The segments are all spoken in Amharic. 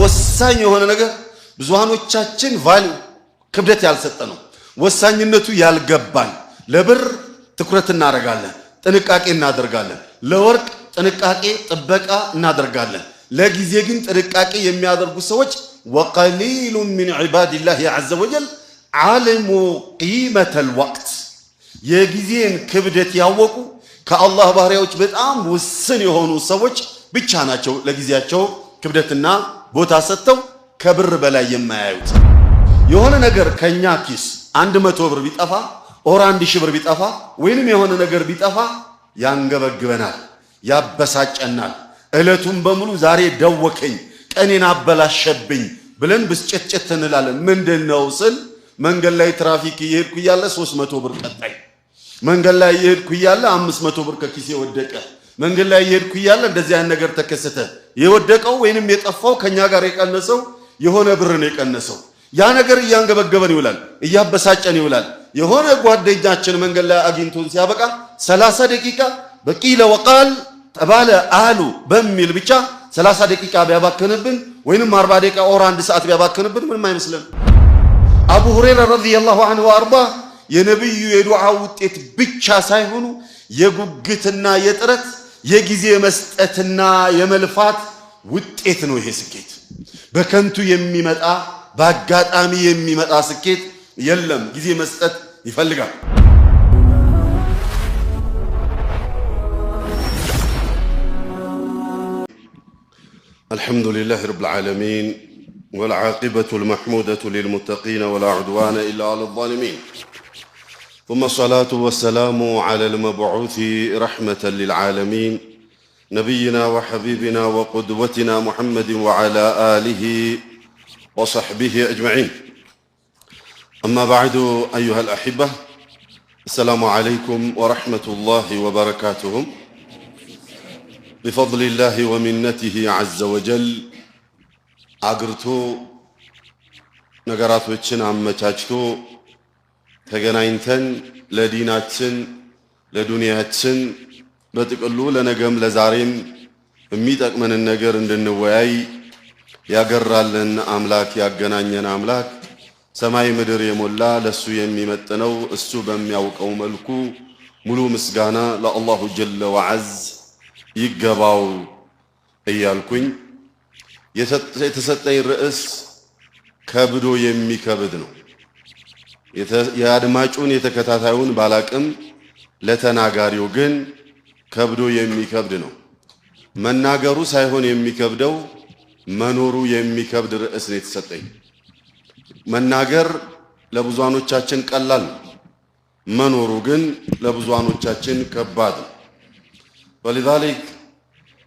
ወሳኝ የሆነ ነገር ብዙሃኖቻችን ክብደት ያልሰጠነው ወሳኝነቱ ያልገባን ለብር ትኩረት እናደርጋለን ጥንቃቄ እናደርጋለን ለወርቅ ጥንቃቄ ጥበቃ እናደርጋለን ለጊዜ ግን ጥንቃቄ የሚያደርጉ ሰዎች وقليل من عباد الله عز وجل علموا قيمة الوقت የጊዜን ክብደት ያወቁ ከአላህ ባህሪያዎች በጣም ውስን የሆኑ ሰዎች ብቻ ናቸው ለጊዜያቸው ክብደትና ቦታ ሰጥተው ከብር በላይ የማያዩት የሆነ ነገር ከኛ ኪስ 100 ብር ቢጠፋ ኦር 1000 ብር ቢጠፋ ወይንም የሆነ ነገር ቢጠፋ ያንገበግበናል ያበሳጨናል እለቱን በሙሉ ዛሬ ደወከኝ ቀኔን አበላሸብኝ ብለን ብስጨጨት እንላለን ምንድነው ስል መንገድ ላይ ትራፊክ ይሄድኩ ይያለ 300 ብር ቀጣይ መንገድ ላይ ይሄድኩ ይያለ 500 ብር ከኪሴ ወደቀ መንገድ ላይ ይሄድኩ ይያለ እንደዚህ አይነት ነገር ተከሰተ የወደቀው ወይንም የጠፋው ከኛ ጋር የቀነሰው የሆነ ብር ነው የቀነሰው ያ ነገር እያንገበገበን ይውላል እያበሳጨን ይውላል የሆነ ጓደኛችን መንገድ ላይ አግኝቶን ሲያበቃ 30 ደቂቃ በቂለ ወቃል ተባለ አሉ በሚል ብቻ 30 ደቂቃ ቢያባክንብን ወይንም 40 ደቂቃ ኦር 1 ሰዓት ቢያባክንብን ምንም አይመስለን አቡ ሁረይራ ረዲየላሁ ዐንሁ ወአርዳ የነብዩ የዱዓ ውጤት ብቻ ሳይሆኑ የጉግትና የጥረት የጊዜ መስጠትና የመልፋት ውጤት ነው ይሄ ስኬት በከንቱ የሚመጣ በአጋጣሚ የሚመጣ ስኬት የለም ጊዜ መስጠት ይፈልጋል الحمد لله رب العالمين والعاقبة المحمودة للمتقين ولا عدوان إلا على الظالمين ثم الصلاة والسلام على المبعوث رحمة للعالمين نبينا وحبيبنا وقدوتنا محمد وعلى آله وصحبه أجمعين أما بعد أيها الأحبة السلام عليكم ورحمة الله وبركاته بفضل الله ومنته عز وجل أقرتو نقرات وچن عمتاجتو تغناينتن لديناتن لدنياتن بتقلو لنقم لزارين ميتك من النقر اندنوائي ያገራልን አምላክ ያገናኘን አምላክ ሰማይ ምድር የሞላ ለሱ የሚመጥነው እሱ በሚያውቀው መልኩ ሙሉ ምስጋና ለአላሁ ጀለ ወዐዝ ይገባው እያልኩኝ የተሰጠኝ ርዕስ ከብዶ የሚከብድ ነው የአድማጩን የተከታታዩን ባላቅም ለተናጋሪው ግን ከብዶ የሚከብድ ነው መናገሩ ሳይሆን የሚከብደው መኖሩ የሚከብድ ርዕስ ነው የተሰጠኝ መናገር ለብዙዋኖቻችን ቀላል መኖሩ ግን ለብዙዋኖቻችን ከባድ ነው ولذلك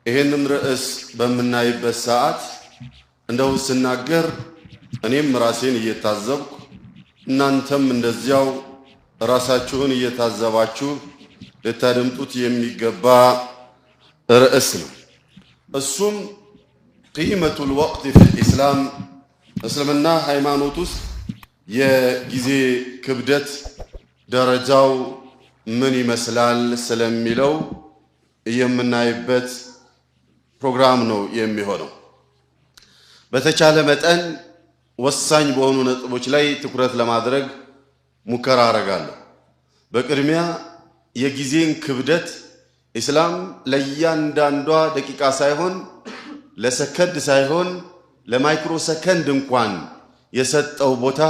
ይሄንን ርዕስ በመናይበት ሰዓት እንደው ስናገር እኔም ራሴን እየታዘብኩ እናንተም እንደዚያው ራሳችሁን እየታዘባችሁ ለታደምጡት የሚገባ ርዕስ ነው እሱም قيمة الوقت في الإسلام እስልምና ሃይማኖት ውስጥ የጊዜ ክብደት ደረጃው ምን ይመስላል ስለሚለው የምናይበት ፕሮግራም ነው የሚሆነው በተቻለ መጠን ወሳኝ በሆኑ ነጥቦች ላይ ትኩረት ለማድረግ ሙከራ አደርጋለሁ በቅድሚያ የጊዜን ክብደት እስላም ለእያንዳንዷ ደቂቃ ሳይሆን ለሰከንድ ሳይሆን ለማይክሮ ሰከንድ እንኳን የሰጠው ቦታ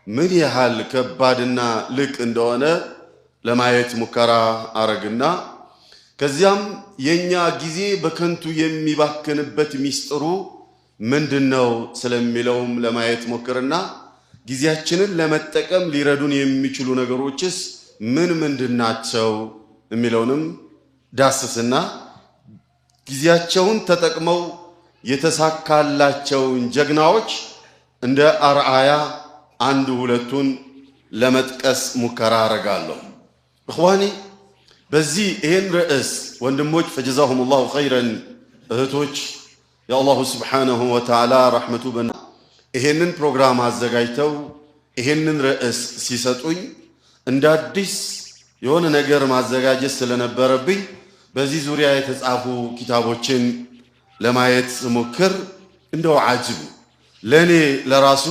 ምን ያህል ከባድና ልቅ እንደሆነ ለማየት ሙከራ አረግና ከዚያም የኛ ጊዜ በከንቱ የሚባክንበት ሚስጥሩ ምንድነው ስለሚለውም ለማየት ሞክርና ጊዜያችንን ለመጠቀም ሊረዱን የሚችሉ ነገሮችስ ምን ምንድናቸው የሚለውንም ዳስስና ጊዜያቸውን ተጠቅመው የተሳካላቸውን ጀግናዎች እንደ አርአያ አንድ ሁለቱን ለመጥቀስ ሙከራ አረጋለሁ እخواني በዚህ ይሄን ርዕስ ወንድሞች فجزاهم الله خيرا እህቶች የአላሁ Subhanahu Wa Ta'ala ረህመቱ በና ይሄንን ፕሮግራም አዘጋጅተው ይሄንን ርዕስ ሲሰጡኝ እንደ አዲስ የሆነ ነገር ማዘጋጀት ስለነበረብኝ በዚህ ዙሪያ የተጻፉ ኪታቦችን ለማየት ሞክር እንደው ዓጅብ ለኔ ለራሱ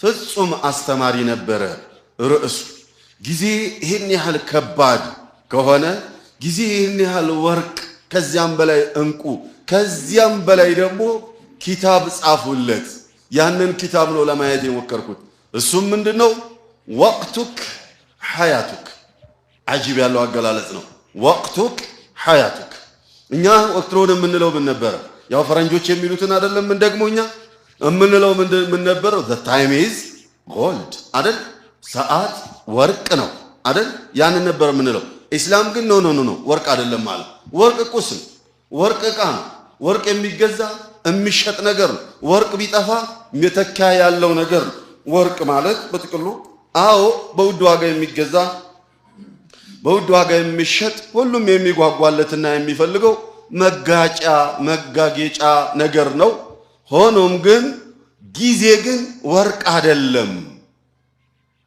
ፍጹም አስተማሪ ነበረ ርዕሱ። ጊዜ ይሄን ያህል ከባድ ከሆነ ጊዜ ይሄን ያህል ወርቅ ከዚያም በላይ እንቁ ከዚያም በላይ ደግሞ ኪታብ ጻፉለት። ያንን ኪታብ ነው ለማየት የሞከርኩት። እሱም ምንድነው? ወቅቱክ ሐያቱክ። ዓጅብ ያለው አገላለጽ ነው። ወቅቱክ ሐያቱክ። እኛ ወቅቱን የምንለው ምን ነበር? ያው ፈረንጆች የሚሉትን አይደለም። ምን ደግሞ እኛ የምንለው ምን ነበር? the time is gold አይደል? ሰዓት ወርቅ ነው አይደል? ያንን ነበር የምንለው። ኢስላም ግን ኖ ወርቅ አይደለም ማለት። ወርቅ ቁስ ነው። ወርቅ ዕቃ ነው። ወርቅ የሚገዛ የሚሸጥ ነገር ነው። ወርቅ ቢጠፋ መተኪያ ያለው ነገር ነው። ወርቅ ማለት በጥቅሉ አዎ በውድ ዋጋ የሚገዛ በውድ ዋጋ የሚሸጥ ሁሉም የሚጓጓለትና የሚፈልገው መጋጌጫ ነገር ነው። ሆኖም ግን ጊዜ ግን ወርቅ አይደለም፣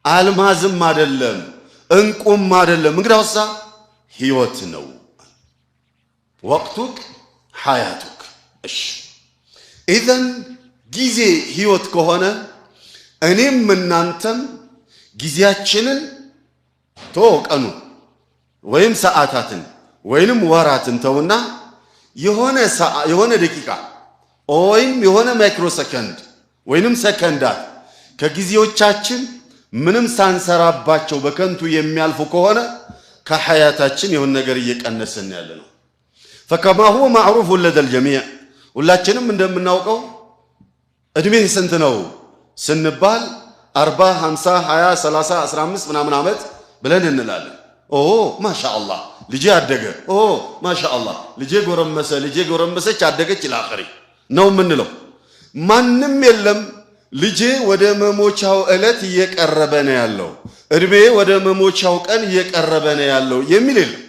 አልማዝም አይደለም፣ እንቁም አይደለም። እንግዲያውሳ ህይወት ነው። ወቅቱክ ሐያቱክ። እሺ ኢዘን ጊዜ ህይወት ከሆነ እኔም እናንተም ጊዜያችንን ተወቀኑ ወይም ሰዓታትን ወይንም ወራትን ተውና የሆነ ደቂቃ ወይም የሆነ ማይክሮ ሰከንድ ወይንም ሰከንዳት ከጊዜዎቻችን ምንም ሳንሰራባቸው በከንቱ የሚያልፉ ከሆነ ከሐያታችን የሆነ ነገር እየቀነሰን ያለ ነው። فكما هو معروف لدى الجميع ሁላችንም እንደምናውቀው እድሜ ስንት ነው ስንባል 40 50 20 30 15 ምናምን ዓመት ብለን እንላለን። ማሻአላህ ልጄ አደገ፣ ማሻአላህ ልጄ ጎረመሰች አደገች ኢላኺሪ ነው የምንለው። ማንም የለም ልጄ ወደ መሞቻው ዕለት እየቀረበ ነው ያለው፣ እድሜ ወደ መሞቻው ቀን እየቀረበ ነው ያለው የሚል የለም።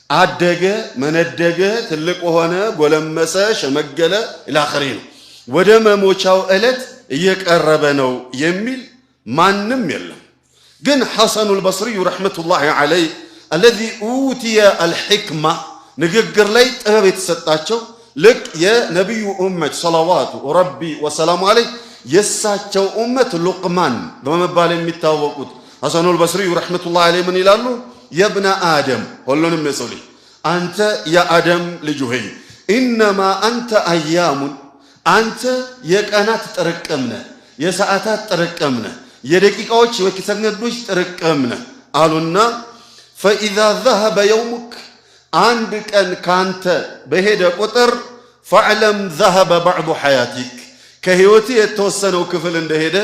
አደገ፣ መነደገ፣ ትልቅ ሆነ፣ ጎለመሰ፣ ሸመገለ ኢላኺሪ ነው። ወደ መሞቻው ዕለት እየቀረበ ነው የሚል ማንም የለም። ግን ሐሰኑል በስሪ ረሕመቱላሂ ዐለይህ الذي أوتي الحكمة ንግግር ላይ ጥበብ የተሰጣቸው ልክ የነቢዩ ኡመት ሰለዋቱ ረቢ ወሰላሙ ዐለይህ የሳቸው ኡመት ሉቅማን በመባል የሚታወቁት ሐሰኑል በስሪ ረሕመቱላሂ ዐለይህ ምን ይላሉ? የብነ አደም ሁሉንም የሰው ልጅ አንተ የአደም ልጅ ሆይ ኢነማ አንተ አያሙን አንተ የቀናት ጥርቅም ነህ፣ የሰዓታት ጥርቅም ነህ፣ የደቂቃዎች የሰከንዶች ጥርቅም ነህ አሉና ፈኢዛ ዘሀበ የውሙክ አንድ ቀን ካንተ በሄደ ቁጥር ፈዕለም ዘሀበ ባዕዱ ሐያቲክ ከህይወት የተወሰነው ክፍል እንደሄደ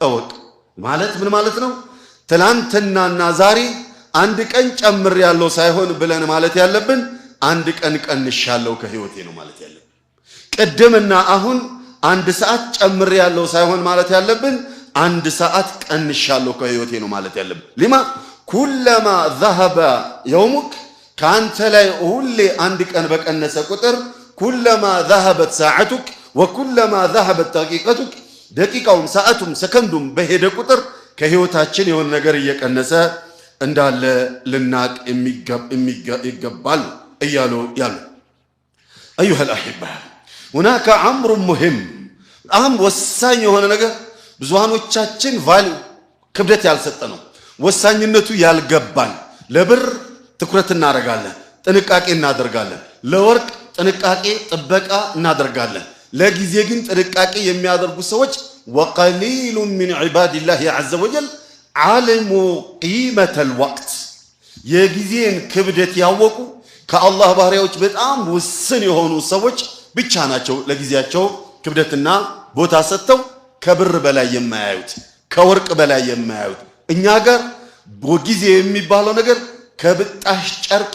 እወቅ። ማለት ምን ማለት ነው? ትላንትናና ዛሬ አንድ ቀን ጨምር ያለው ሳይሆን ብለን ማለት ያለብን አንድ ቀን ቀንሻለሁ ከህይወቴ ነው ማለት ያለብን። ቅድምና አሁን አንድ ሰዓት ጨምር ያለው ሳይሆን ማለት ያለብን አንድ ሰዓት ቀንሻለሁ ከህይወቴ ነው ማለት ያለብን። ሊማ ኩለማ ዘሀበ የውሙክ ካንተ ላይ ሁሌ አንድ ቀን በቀነሰ ቁጥር ኩለማ ዘሀበት ሰዓቱክ ወኩለማ ዘሀበት ደቂቀቱክ ደቂቃውም ሰዓቱም ሰከንዱም በሄደ ቁጥር ከህይወታችን የሆነ ነገር እየቀነሰ እንዳለ ልናቅ ይገባል እያሉ ያሉ። አዩሃ አልአሒባ ሁናከ አምሩ ሙሂም በጣም ወሳኝ የሆነ ነገር ብዙሃኖቻችን ክብደት ያልሰጠ ነው፣ ወሳኝነቱ ያልገባን። ለብር ትኩረት እናደርጋለን፣ ጥንቃቄ እናደርጋለን። ለወርቅ ጥንቃቄ ጥበቃ እናደርጋለን። ለጊዜ ግን ጥንቃቄ የሚያደርጉ ሰዎች ወቀሊሉ ሚን ዒባዲላሂ ዐዘ ወጀል ዓለሙ ቂመተል ወቅት የጊዜን ክብደት ያወቁ ከአላህ ባሪያዎች በጣም ውስን የሆኑ ሰዎች ብቻ ናቸው ለጊዜያቸው ክብደትና ቦታ ሰጥተው ከብር በላይ የማያዩት ከወርቅ በላይ የማያዩት። እኛ ጋር ጊዜ የሚባለው ነገር ከብጣሽ ጨርቅ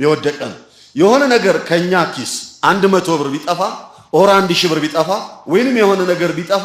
የወደቀን የሆነ ነገር ከኛ ኪስ 100 ብር ቢጠፋ ኦር 1000 ብር ቢጠፋ ወይንም የሆነ ነገር ቢጠፋ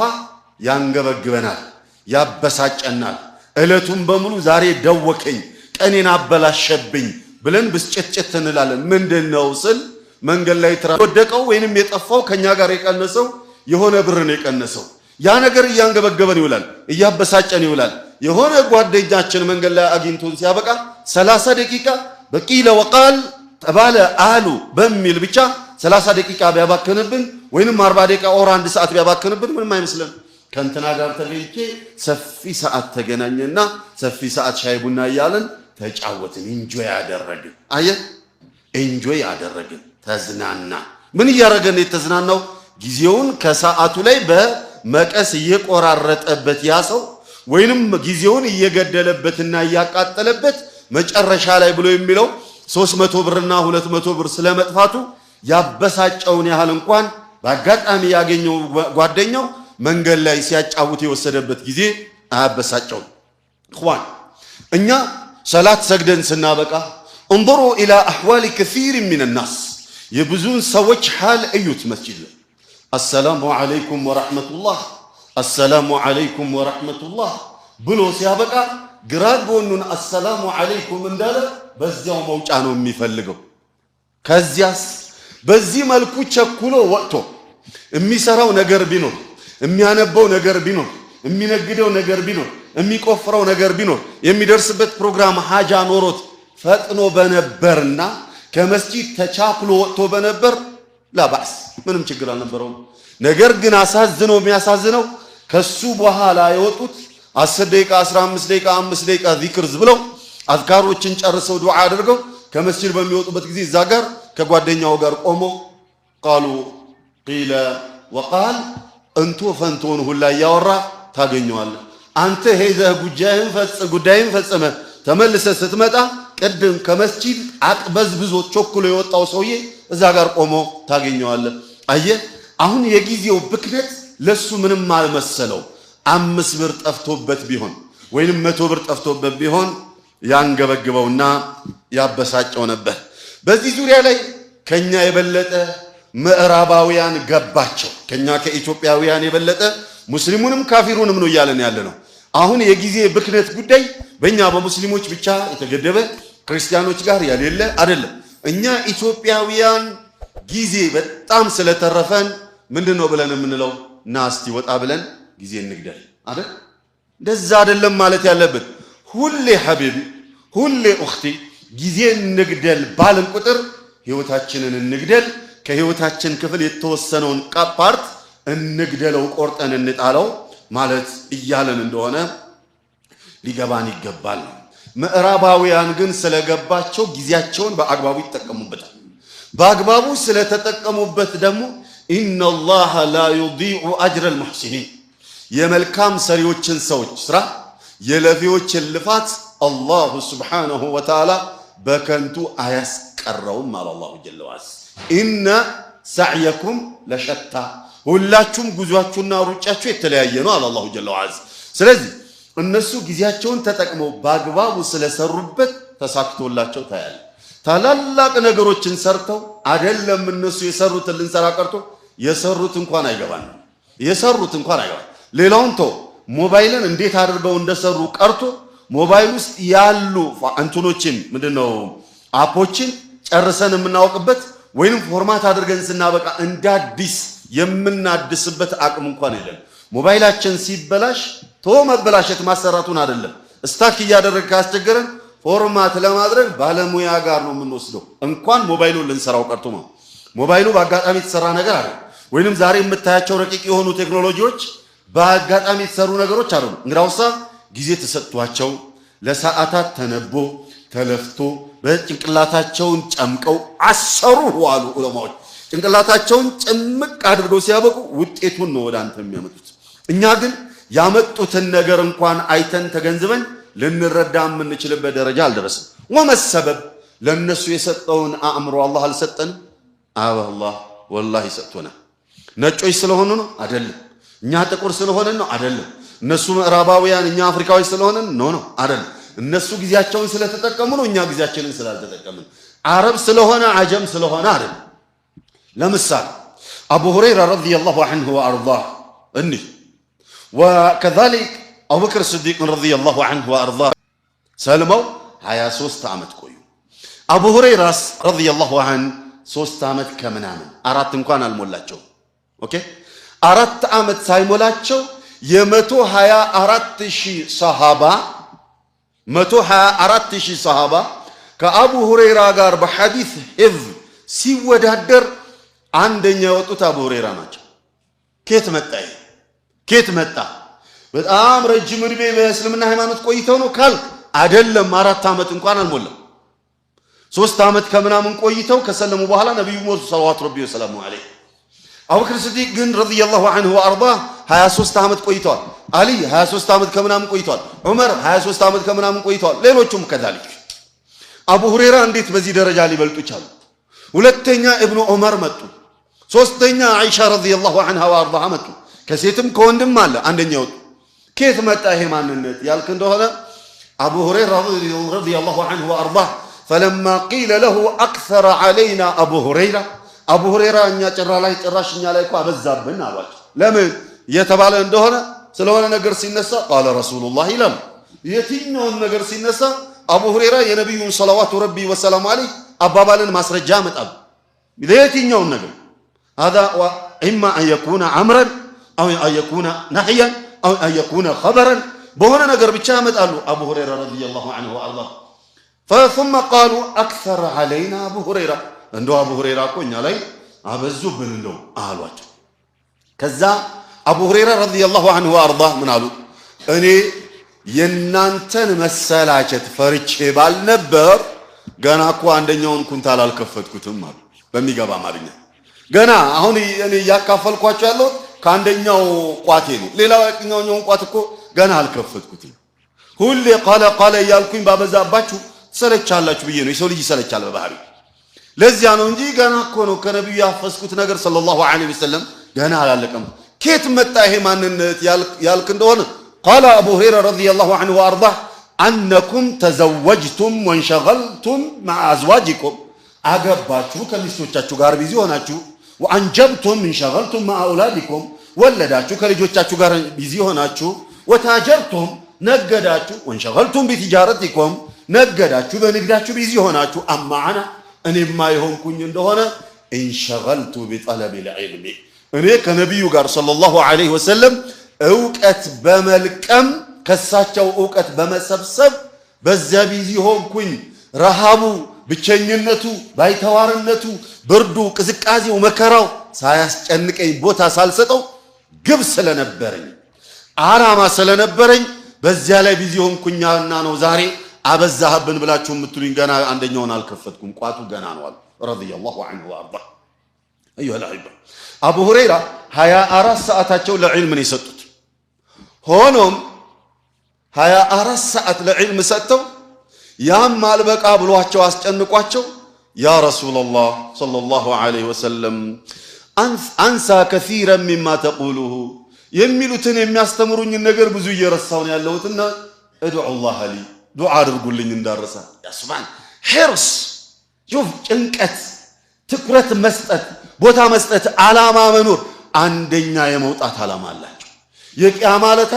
ያንገበግበናል፣ ያበሳጨናል። እለቱን በሙሉ ዛሬ ደወከኝ፣ ቀኔን አበላሸብኝ ብለን ብስጭት እንላለን። ምንድነው ስል መንገድ ላይ ወደቀው ወይንም የጠፋው ከኛ ጋር የቀነሰው የሆነ ብር ነው የቀነሰው። ያ ነገር እያንገበገበን ይውላል፣ እያበሳጨን ይውላል። የሆነ ጓደኛችን መንገድ ላይ አግኝቶን ሲያበቃ 30 ደቂቃ በቂለ ወቃል ተባለ አሉ በሚል ብቻ 30 ደቂቃ ቢያባክንብን ወይንም 40 ደቂቃ ኦር 1 ሰዓት ቢያባክንብን ምንም አይመስለን። ከእንትና ጋር ተገኝቼ ሰፊ ሰዓት ተገናኘና ሰፊ ሰዓት ሻይ ቡና እያልን ተጫወትን፣ ኢንጆይ ያደረግን። አየህ ኢንጆይ ያደረግን፣ ተዝናና። ምን እያደረገን የተዝናናው? ጊዜውን ከሰዓቱ ላይ በመቀስ እየቆራረጠበት ያ ሰው ወይንም ጊዜውን እየገደለበትና እያቃጠለበት መጨረሻ ላይ ብሎ የሚለው 300 ብርና 200 ብር ስለመጥፋቱ ያበሳጨውን ያህል እንኳን በአጋጣሚ ያገኘው ጓደኛው መንገድ ላይ ሲያጫውት የወሰደበት ጊዜ አያበሳጨው። እخوان እኛ ሰላት ሰግደን ስናበቃ انظروا الى احوال كثير من الناس የብዙን ሰዎች حال እዩት። መስጂድ ላይ السلام عليكم ورحمة الله السلام عليكم ورحمة الله ብሎ ሲያበቃ ግራ ጎኑን السلام عليكم እንዳለ በዚያው መውጫ ነው የሚፈልገው። ከዚያስ በዚህ መልኩ ቸኩሎ ወጥቶ የሚሰራው ነገር ቢኖር የሚያነበው ነገር ቢኖር የሚነግደው ነገር ቢኖር የሚቆፍረው ነገር ቢኖር የሚደርስበት ፕሮግራም ሐጃ ኖሮት ፈጥኖ በነበርና ከመስጂድ ተቻኩሎ ወጥቶ በነበር ላባስ ምንም ችግር አልነበረውም። ነገር ግን አሳዝነው የሚያሳዝነው ከሱ በኋላ የወጡት 10 ደቂቃ 15 ደቂቃ 5 ደቂቃ ዚክርዝ ብለው አዝካሮችን ጨርሰው ዱዓ አድርገው ከመስጂድ በሚወጡበት ጊዜ እዛ ጋር ከጓደኛው ጋር ቆሞ ቃሉ ቂለ ወቃል እንቶ ፈንቶን ሁላ ያወራ ታገኘዋለህ። አንተ ሄደህ ጉዳይን ፈጽመ ተመልሰህ ስትመጣ ቅድም ከመስጂድ አቅበዝብዞ ቸኩሎ የወጣው ሰውዬ እዛ ጋር ቆሞ ታገኘዋለህ። አየህ አሁን የጊዜው ብክነት ለሱ ምንም አልመሰለው። 5 ብር ጠፍቶበት ቢሆን ወይንም 100 ብር ጠፍቶበት ቢሆን ያንገበግበውና ያበሳጨው ነበር። በዚህ ዙሪያ ላይ ከኛ የበለጠ ምዕራባውያን ገባቸው። ከኛ ከኢትዮጵያውያን የበለጠ ሙስሊሙንም ካፊሩንም ነው እያለን ያለ ነው። አሁን የጊዜ ብክነት ጉዳይ በእኛ በሙስሊሞች ብቻ የተገደበ ክርስቲያኖች ጋር ያሌለ አይደለም። እኛ ኢትዮጵያውያን ጊዜ በጣም ስለተረፈን ምንድነው ብለን የምንለው? ናስቲ ወጣ ብለን ጊዜ እንግደል አይደል? እንደዛ አይደለም ማለት ያለበት። ሁሌ ሐቢቢ ሁሌ እኽቲ ጊዜ እንግደል ባልን ቁጥር ህይወታችንን እንግደል። ከህይወታችን ክፍል የተወሰነውን ፓርት እንግደለው፣ ቆርጠን እንጣለው ማለት እያለን እንደሆነ ሊገባን ይገባል። ምዕራባውያን ግን ስለገባቸው ጊዜያቸውን በአግባቡ ይጠቀሙበታል። በአግባቡ ስለተጠቀሙበት ደግሞ ኢነላህ ላ ዩዲዑ አጅረል ሙሕሲኒን የመልካም ሰሪዎችን ሰዎች ስራ የለፊዎችን ልፋት አላሁ ሱብሓነሁ ወተዓላ በከንቱ አያስቀረውም አለ አላሁ ጀለ ወዐላ። ኢነ ሰዕየኩም ለሸታ ሁላችሁም ጉዟችሁና ሩጫችሁ የተለያየ ነው አለ አላሁ ጀለ ወዐላ። ስለዚህ እነሱ ጊዜያቸውን ተጠቅመው በአግባቡ ስለሰሩበት ተሳክቶላቸው ታያለ። ታላላቅ ነገሮችን ሰርተው አይደለም እነሱ የሰሩትን ልንሰራ ቀርቶ የሰሩት እንኳን አይገባን። ሌላውን ተው ሞባይልን እንዴት አድርገው እንደሰሩ ቀርቶ ሞባይል ውስጥ ያሉ እንትኖችን ምንድነው አፖችን ጨርሰን የምናውቅበት ወይንም ፎርማት አድርገን ስናበቃ እንዳዲስ የምናድስበት አቅም እንኳን የለም። ሞባይላችን ሲበላሽ መበላሸት ማሰራቱን አይደለም ስታክ እያደረገ ካስቸገረን ፎርማት ለማድረግ ባለሙያ ጋር ነው የምንወስደው። እንኳን ሞባይሉን ልንሰራው ቀርቶ ነው። ሞባይሉ በአጋጣሚ የተሰራ ነገር አይደለም። ወይንም ዛሬ የምታያቸው ረቂቅ የሆኑ ቴክኖሎጂዎች በአጋጣሚ የተሰሩ ነገሮች አይደሉም። እንግዲያውሳ ጊዜ ተሰጥቷቸው ለሰዓታት ተነቦ ተለፍቶ በጭንቅላታቸውን ጨምቀው አሰሩ አሉ ዑለማዎች። ጭንቅላታቸውን ጭምቅ አድርገው ሲያበቁ ውጤቱን ነው ወደ አንተ የሚያመጡት። እኛ ግን ያመጡትን ነገር እንኳን አይተን ተገንዝበን ልንረዳ የምንችልበት ደረጃ አልደረስም። ወመሰበብ ለነሱ የሰጠውን አእምሮ አላህ አልሰጠንም? አላህ ወላሂ ሰጥቶናል። ነጮች ስለሆኑ ነው አይደለም። እኛ ጥቁር ስለሆነን ነው አይደለም። እነሱ ምዕራባውያን እኛ አፍሪካዊ ስለሆነን ነው አይደለም። እነሱ ጊዜያቸውን ስለተጠቀሙ ነው እኛ ጊዜያችንን ስላልተጠቀምን። አረብ ስለሆነ አጀም ስለሆነ አይደለም። ለምሳሌ አቡ ሁረይራ ረዲየላሁ ዐንሁ ወአርዳህ እንይ ወከዛሊክ አቡበክር ስዲቅ ረዲየላሁ ዐንሁ ወአርዳህ ሰልመው 23 ዓመት ቆዩ። አቡ ሁረይራስ ረዲየላሁ ዐንሁ 3 ዓመት ከምናምን 4 እንኳን አልሞላቸው። ኦኬ 4 ዓመት ሳይሞላቸው የ124,000 ሰሃባ ከአቡ ሁረይራ ጋር በሐዲስ ሂፍዝ ሲወዳደር አንደኛ የወጡት አቡ ሁረይራ ናቸው። ኬት መጣ? በጣም ረጅም ዕድሜ በእስልምና ሃይማኖት ቆይተው ነው ካልክ አይደለም። 4 ዓመት እንኳን አልሞላም። 3 ዓመት ከምናምን ቆይተው ከሰለሙ በኋላ ነብዩ ሞቱ ሰለላሁ ዐለይሂ ወሰለም። አቡበክር ሲዲቅ ግን ረዲየላሁ ዐንሁ ወአርዳ 23 ዓመት ቆይተዋል። አሊ 23 ዓመት ከምናምን ቆይተዋል። ዑመር 23 ዓመት ከምናምን ቆይተዋል። ሌሎቹም ከዛልክ። አቡ ሁረይራ እንዴት በዚህ ደረጃ ሊበልጡ ቻሉ? ሁለተኛ ኢብኑ ዑመር መጡ። ሶስተኛ አይሻ ረዲየላሁ ዐንሃ ወአርዳ መጡ። ከሴትም ከወንድም አለ አንደኛው። ኬት መጣ ይሄ ማንነት ያልክ እንደሆነ አቡ ሁረይራ ረዲየላሁ ዐንሁ ወአርዳ فلما قيل له اكثر علينا ابو هريره አቡ ሁረይራ እኛ ጭራሽ እኛ ላይ እኮ አበዛብን አሏቸው። ለምን የተባለ እንደሆነ ስለሆነ ነገር ሲነሳ قال رسول الله ይላል። የትኛውን ነገር ሲነሳ አቡ ሁረይራ የነብዩን ሰለዋቱ ረቢ ወሰላሙ ዐለይሂ አባባልን ማስረጃ ያመጣሉ። ለየትኛውን ነገር هذا اما ان يكون امرا او ان يكون نهيا او ان يكون خبرا በሆነ ነገር ብቻ ያመጣሉ አቡ ሁረይራ ረዲየላሁ ዐንሁ ወአርዳ ثم قالوا اكثر علينا ابو هريره እንደው አቡ ሁረይራ እኮ እኛ ላይ አበዙብን እንደው አሏቸው። ከዛ አቡ ሁረይራ ረዲየላሁ ዐንሁ ወአርዳ ምን አሉ? እኔ የናንተን መሰላቸት ፈርቼ ባልነበር ገና እኮ አንደኛውን ኩንታል አልከፈትኩትም አሉ። በሚገባ አማርኛ ገና አሁን እኔ ያካፈልኳቸው ያለው ከአንደኛው ቋቴ ነው። ሌላኛውን ቋት እኮ ገና አልከፈትኩትም። ሁሌ ቃለ ያልኩኝ ባበዛባችሁ ሰለቻላችሁ ብዬ ነው። የሰው ልጅ ይሰለቻል በባህሪው። ለዚያ ነው እንጂ ገና እኮ ነው ከነብዩ ያፈስኩት ነገር ሰለላሁ ዐለይሂ ወሰለም ገና አላለቀም። ኬት መጣ ይሄ ማንነት ያልክ እንደሆነ قال ابو هريره رضي الله عنه وارضاه انكم تزوجتم وانشغلتم مع ازواجكم አገባችሁ ከሚስቶቻችሁ ጋር ቢዚ ሆናችሁ وانجبتم انشغلتم مع اولادكم ወለዳችሁ ከልጆቻችሁ ጋር ቢዚ ሆናችሁ وتاجرتم ነገዳችሁ وانشغلتم بتجارتكم ነገዳችሁ በንግዳችሁ ቢዚ ሆናችሁ አማዓና እኔማ የሆንኩኝ እንደሆነ انشغلت بطلب العلم እኔ ከነብዩ ጋር ሰለላሁ ዐለይሂ ወሰለም ዕውቀት በመልቀም ከሳቸው ዕውቀት በመሰብሰብ በዚያ ቢዚ ሆንኩኝ። ረሃቡ፣ ብቸኝነቱ፣ ባይተዋርነቱ፣ ብርዱ፣ ቅዝቃዜው፣ መከራው ሳያስጨንቀኝ ቦታ ሳልሰጠው ግብ ስለነበረኝ ዓላማ ስለነበረኝ በዚያ ላይ ቢዚ ሆንኩኝና ነው ዛሬ አበዛህብን ብላችሁ የምትሉኝ ገና አንደኛውን አልከፈትኩም ቋቱ ገና ነው አሉ ረዲየላሁ ዐንሁ ወአርዳ። አዩሃ አልአሕባ አቡ ሁረይራ 24 ሰዓታቸው ለዕልም ነው የሰጡት። ሆኖም 24 ሰዓት ለዕልም ሰጥተው ያም አልበቃ ብሏቸው አስጨንቋቸው ያ ረሱላላህ ሰለላሁ ዐለይሂ ወሰለም አንሳ ከሲረን ሚማ ተቁሉሁ የሚሉትን የሚያስተምሩኝን ነገር ብዙ እየረሳሁ ነው ያለሁትና እድዑላህ ሊ ዱዓ አድርጉልኝ እንዳረሳ። ያስባን ሂርስ ሹፍ ጭንቀት፣ ትኩረት መስጠት፣ ቦታ መስጠት፣ ዓላማ መኖር አንደኛ የመውጣት ዓላማ አላቸው። የቂያማ ለታ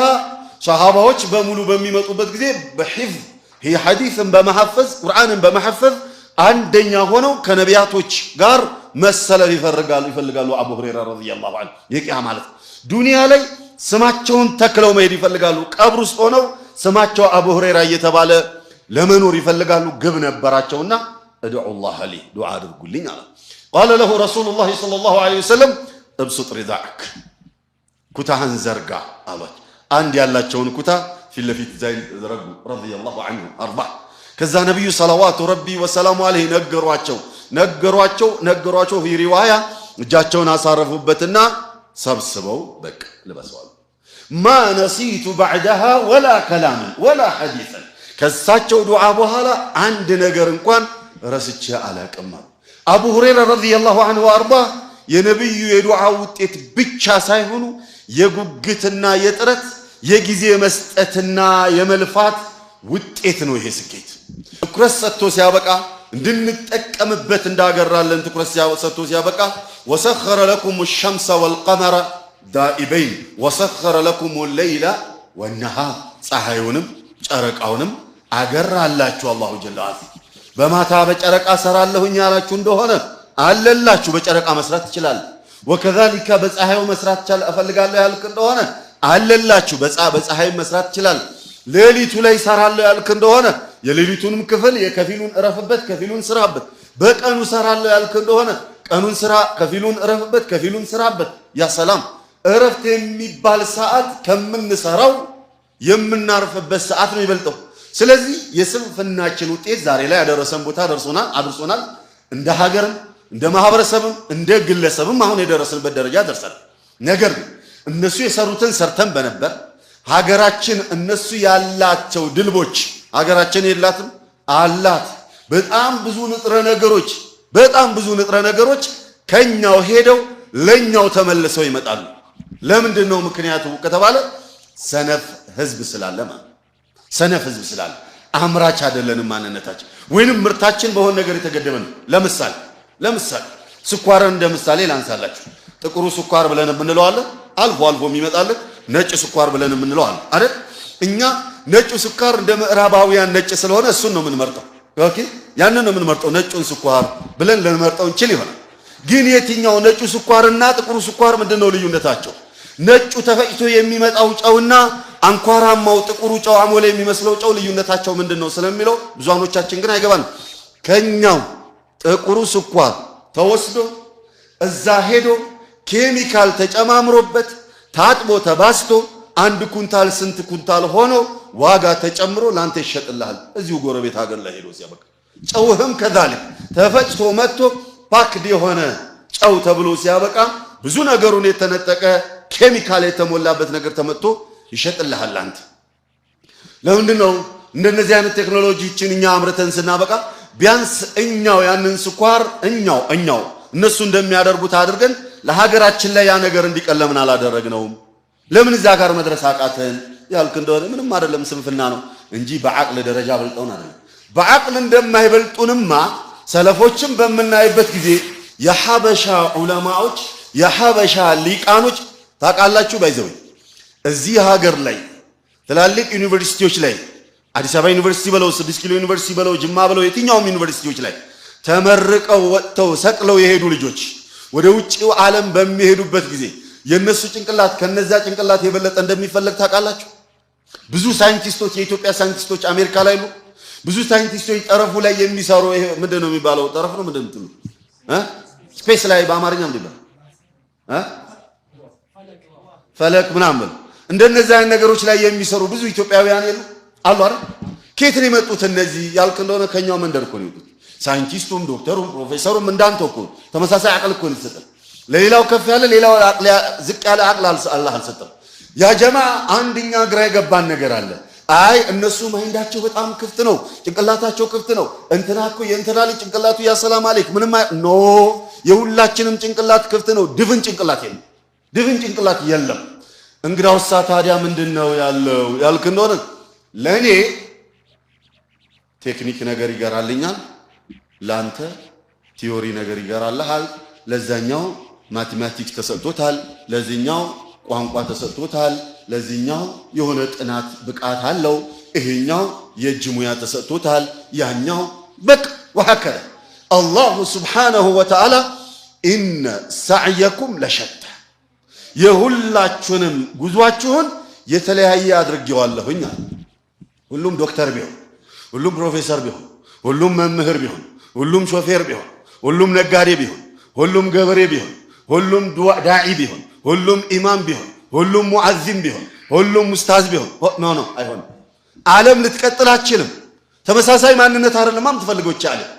ሰሃባዎች በሙሉ በሚመጡበት ጊዜ በሂፍዝ ይህ ሐዲስን በመሐፈዝ ቁርአንን በመሐፈዝ አንደኛ ሆነው ከነቢያቶች ጋር መሰለፍ ይፈልጋሉ። አቡ ሁረይራ ረዲየላሁ ዐንሁ የቂያማ ለታ ዱንያ ላይ ስማቸውን ተክለው መሄድ ይፈልጋሉ። ቀብር ውስጥ ሆነው ስማቸው አቡ ሁረይራ እየተባለ ለመኖር ይፈልጋሉ። ግብ ነበራቸውና እድዑላህ ሊ ዱዓ አድርጉልኝ አለ። ቃለ ለሁ ረሱሉላህ ሰለላሁ ዐለይሂ ወሰለም እብሱጥ ሪዳዕክ ኩታህን ዘርጋ አሏቸው። አንድ ያላቸውን ኩታ ፊት ለፊት ዘረጉ ረዲየላሁ ዐንሁ አርባ። ከዛ ነብዩ ሰለዋቱ ረቢ ወሰላሙ ዐለይሂ ነገሯቸው ፊ ሪዋያ እጃቸውን አሳረፉበትና ሰብስበው በቃ ልበሰዋል። ማ ነሲቱ ባዕደሃ ወላ ከላምን ወላ ሐዲሰን ከሳቸው ዱዓ በኋላ አንድ ነገር እንኳን ረስቼ አላቅም። አቡ ሁረይራ ረዲየላሁ ዐንሁ ወአርዳ የነብዩ የዱዓ ውጤት ብቻ ሳይሆኑ የጉግትና የጥረት የጊዜ መስጠትና የመልፋት ውጤት ነው። ይሄ ስኬት ትኩረት ሰጥቶ ሲያበቃ እንድንጠቀምበት እንዳገራለን ትኩረት ሰጥቶ ሲያበቃ ወሰኸረ ለኩም الشمس والقمر دائبين وسخر لكم الليل والنهار ፀሐዩንም ጨረቃውንም አገራላችሁ አላሁ ጀለ ወዐላ። በማታ በጨረቃ ሰራለሁኝ ያላችሁ እንደሆነ አለላችሁ በጨረቃ መስራት ይችላል። ወከዛሊካ በፀሐዩ መስራት እፈልጋለሁ ያልክ እንደሆነ አለላችሁ በፀሐይ መስራት ይችላል። ሌሊቱ ላይ ሰራለሁ ያልክ እንደሆነ የሌሊቱንም ክፍል የከፊሉን እረፍበት ከፊሉን ስራበት። በቀኑ ሰራለሁ ያልክ እንደሆነ ቀኑን ስራ ከፊሉን እረፍበት ከፊሉን ስራበት ያ ሰላም እረፍት የሚባል ሰዓት ከምንሰራው የምናርፍበት ሰዓት ነው ይበልጠው ስለዚህ የስንፍናችን ውጤት ዛሬ ላይ ያደረሰን ቦታ አድርሶናል እንደ ሀገርም እንደ ማህበረሰብም እንደ ግለሰብም አሁን የደረስንበት ደረጃ ደርሰናል ነገር እነሱ የሰሩትን ሰርተን በነበር ሀገራችን እነሱ ያላቸው ድልቦች ሀገራችን የላትም አላት በጣም ብዙ ንጥረ ነገሮች ከኛው ሄደው ለኛው ተመልሰው ይመጣሉ ለምንድን ነው ምክንያቱ ከተባለ ሰነፍ ህዝብ ስላለ ማለት ሰነፍ ህዝብ ስላለ አምራች አይደለንም ማንነታችን ወይንም ምርታችን በሆነ ነገር የተገደበ ነው ለምሳሌ ስኳርን እንደምሳሌ ላንሳላችሁ ጥቁሩ ስኳር ብለን የምንለው አለ አልፎ የሚመጣል ነጭ ስኳር ብለን የምንለው አለ አይደል እኛ ነጭ ስኳር እንደ ምዕራባውያን ነጭ ስለሆነ እሱን ነው የምንመርጠው ኦኬ ያንን ነው የምንመርጠው ነጭን ስኳር ብለን ለመርጠው እንችል ይሆናል ግን የትኛው ነጭ ስኳርና ጥቁሩ ስኳር ምንድነው ልዩነታቸው ነጩ ተፈጭቶ የሚመጣው ጨውና አንኳራማው ጥቁሩ ጨው አሞሌ የሚመስለው ጨው ልዩነታቸው ምንድነው ስለሚለው ብዙኖቻችን ግን አይገባን ከኛው ጥቁሩ ስኳር ተወስዶ እዛ ሄዶ ኬሚካል ተጨማምሮበት ታጥቦ ተባስቶ አንድ ኩንታል ስንት ኩንታል ሆኖ ዋጋ ተጨምሮ ላንተ ይሸጥልሃል እዚሁ ጎረቤት ሀገር ላይ ሄዶ ሲያበቃ ጨውህም ከዛልክ ተፈጭቶ መጥቶ ፓክድ የሆነ ጨው ተብሎ ሲያበቃ ብዙ ነገሩን የተነጠቀ ኬሚካል የተሞላበት ነገር ተመጥቶ ይሸጥልሃል አንተ ለምንድን ነው እንደነዚህ አይነት ቴክኖሎጂዎችን እኛ አምርተን ስናበቃ ቢያንስ እኛው ያንን ስኳር እኛው እነሱ እንደሚያደርጉት አድርገን ለሀገራችን ላይ ያ ነገር እንዲቀለምን አላደረግነውም ለምን እዛ ጋር መድረስ አቃተን ያልክ እንደሆነ ምንም አይደለም ስንፍና ነው እንጂ በአቅል ደረጃ በልጠውን አይደለም በአቅል እንደማይበልጡንማ ሰለፎችን በመናይበት ጊዜ የሐበሻ ዑለማዎች የሐበሻ ሊቃኖች ታቃላችሁ ባይዘው እዚህ ሀገር ላይ ትላልቅ ዩኒቨርሲቲዎች ላይ አዲስ አበባ ዩኒቨርሲቲ በለው 6 ኪሎ ዩኒቨርሲቲ በለው ጅማ በለው የትኛውም ዩኒቨርሲቲዎች ላይ ተመርቀው ወጥተው ሰቅለው የሄዱ ልጆች ወደ ውጪው ዓለም በሚሄዱበት ጊዜ የነሱ ጭንቅላት ከነዛ ጭንቅላት የበለጠ እንደሚፈልግ ታቃላችሁ ብዙ ሳይንቲስቶች የኢትዮጵያ ሳይንቲስቶች አሜሪካ ላይ ነው ብዙ ሳይንቲስቶች ጠረፉ ላይ የሚሰሩ ይሄ ምንድነው የሚባለው ጠረፍ ነው ምንድነው ትሉ ስፔስ ላይ በአማርኛ ምንድነው ፈለክ ምናምን እንደነዛ አይነት ነገሮች ላይ የሚሰሩ ብዙ ኢትዮጵያውያን አሉ አይደል ከየት ነው የመጡት እነዚህ ያልክ እንደሆነ ከኛው መንደር እኮ ነው የመጡት ሳይንቲስቱም ዶክተሩም ፕሮፌሰሩም እንዳንተው እኮ ተመሳሳይ አቅል እኮ ነው የተሰጠው ለሌላው ከፍ ያለ ሌላው አቅል ዝቅ ያለ አቅል አላህ አልሰጠም ያ ጀማዓ አንድኛ ግራ የገባን ነገር አለ አይ እነሱ ማይንዳቸው በጣም ክፍት ነው ጭንቅላታቸው ክፍት ነው እንትና እኮ የእንትና ልጅ ጭንቅላቱ ያ ሰላም አለይክ ምንም ኖ የሁላችንም ጭንቅላት ክፍት ነው ድፍን ጭንቅላት የለም እንግዳውሳ ታዲያ ምንድነው ያለው ያልክ እንደሆነ ለኔ ቴክኒክ ነገር ይገራልኛል ላንተ ቲዮሪ ነገር ይገራልሃል ለዛኛው ማቴማቲክስ ተሰጥቶታል ለዚህኛው ቋንቋ ተሰጥቶታል ለዚህኛው የሆነ ጥናት ብቃት አለው ይሄኛው የእጅ ሙያ ተሰጥቶታል ያኛው በቅ ወሐከለ አላህ Subhanahu Wa Ta'ala ኢነ ሰዕየኩም ለሸታ የሁላችሁንም ጉዟችሁን የተለያየ አድርጌዋለሁኝ ሁሉም ዶክተር ቢሆን ሁሉም ፕሮፌሰር ቢሆን ሁሉም መምህር ቢሆን ሁሉም ሾፌር ቢሆን ሁሉም ነጋዴ ቢሆን ሁሉም ገበሬ ቢሆን ሁሉም ዳዒ ቢሆን ሁሉም ኢማም ቢሆን ሁሉም ሙአዚም ቢሆን ሁሉም ኡስታዝ ቢሆን ኖ አይሆን ዓለም ልትቀጥል አትችልም ተመሳሳይ ማንነት አይደለም የምትፈልገው ዓለም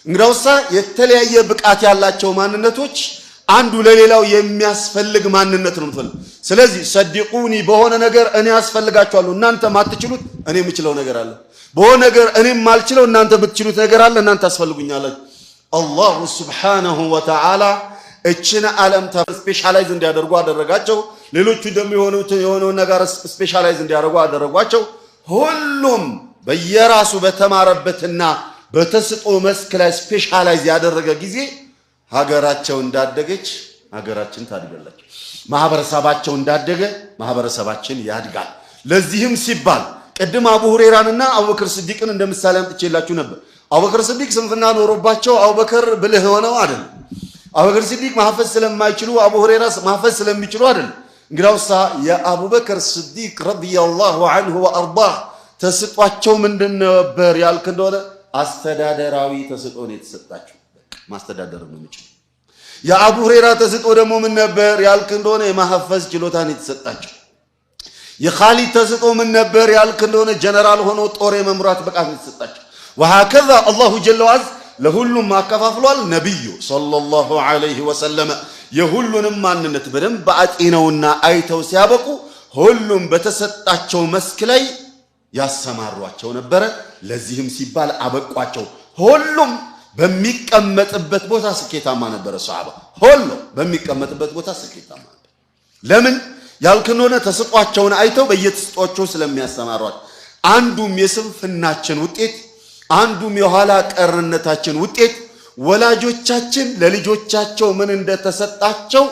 እንግዳውሳ የተለያየ ብቃት ያላቸው ማንነቶች አንዱ ለሌላው የሚያስፈልግ ማንነት ነው የምትፈልግ ስለዚህ ሰዲቁኒ በሆነ ነገር እኔ ያስፈልጋችኋለሁ እናንተ ማትችሉት እኔ የምችለው ነገር አለ በሆነ ነገር እኔ ማልችለው እናንተ የምትችሉት ነገር አለ እናንተ አስፈልጉኛላችሁ አላህ Subhanahu Wa Ta'ala እቺን ዓለም ስፔሻላይዝ እንዲያደርጉ አደረጋቸው ሌሎቹ ደግሞ የሆነው ነገር ስፔሻላይዝ እንዲያደርጉ አደረጓቸው ሁሉም በየራሱ በተማረበትና በተስጦ መስክ ላይ ስፔሻላይዝ ያደረገ ጊዜ ሀገራቸው እንዳደገች ሀገራችን ታድጋለች ማህበረሰባቸው እንዳደገ ማህበረሰባችን ያድጋል ለዚህም ሲባል ቀድም አቡ ሁረይራንና አቡበክር ሲዲቅን እንደምሳሌ አምጥቼላችሁ ነበር አቡበክር ሲዲቅ ስንፍና ኖሮባቸው አቡበክር ብልህ ሆነው አይደል አቡበክር ሲዲቅ ማህፈዝ ስለማይችሉ አቡ ሁረይራ ማህፈዝ ስለሚችሉ አይደል እንግዳውሳ የአቡበክር ሲዲቅ ረዲየላሁ ዐንሁ ወአርዳህ ተስጧቸው ምንድነበር ያልክ እንደሆነ አስተዳደራዊ ተስጦ ነው የተሰጣቸው ማስተዳደር ነው የሚችል የአቡ ሁረይራ ተስጦ ደግሞ ምን ነበር ያልክ እንደሆነ የማሐፈዝ ችሎታን የተሰጣቸው። የኻሊድ ተስጦ ምን ነበር ያልክ እንደሆነ ጀነራል ሆኖ ጦር የመምራት ብቃት የተሰጣቸው። ወሃከዛ አላሁ ጀለ ወዐዝ ለሁሉም አከፋፍሏል። ነብዩ ሰለላሁ ዐለይሂ ወሰለም የሁሉንም ማንነት በደንብ አጢነውና አይተው ሲያበቁ ሁሉም በተሰጣቸው መስክ ላይ ያሰማሯቸው ነበረ። ለዚህም ሲባል አበቋቸው። ሁሉም በሚቀመጥበት ቦታ ስኬታማ ነበረ። ሷሃባ ሁሉ በሚቀመጥበት ቦታ ስኬታማ ነበር። ለምን ያልከነሆነ ተስጧቸውን አይተው በየተስጧቸው ስለሚያሰማሯቸው። አንዱም የስንፍናችን ውጤት፣ አንዱም የኋላ ቀርነታችን ውጤት ወላጆቻችን ለልጆቻቸው ምን እንደተሰጣቸው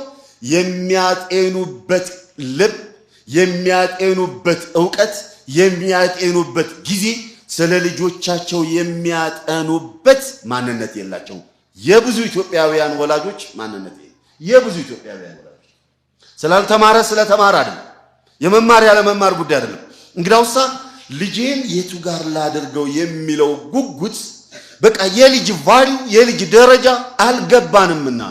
የሚያጤኑበት ልብ፣ የሚያጤኑበት ዕውቀት፣ የሚያጤኑበት ጊዜ፣ ስለ ልጆቻቸው የሚያጠኑበት ማንነት የላቸውም። የብዙ ኢትዮጵያውያን ወላጆች ማንነት የብዙ ኢትዮጵያውያን ወላጆች ስላልተማረ ስለተማረ አይደለም፣ የመማር ያለ መማር ጉዳይ አይደለም። እንግዳውሳ ልጄን የቱ ጋር ላድርገው የሚለው ጉጉት በቃ የልጅ ቫልዩ የልጅ ደረጃ አልገባንምና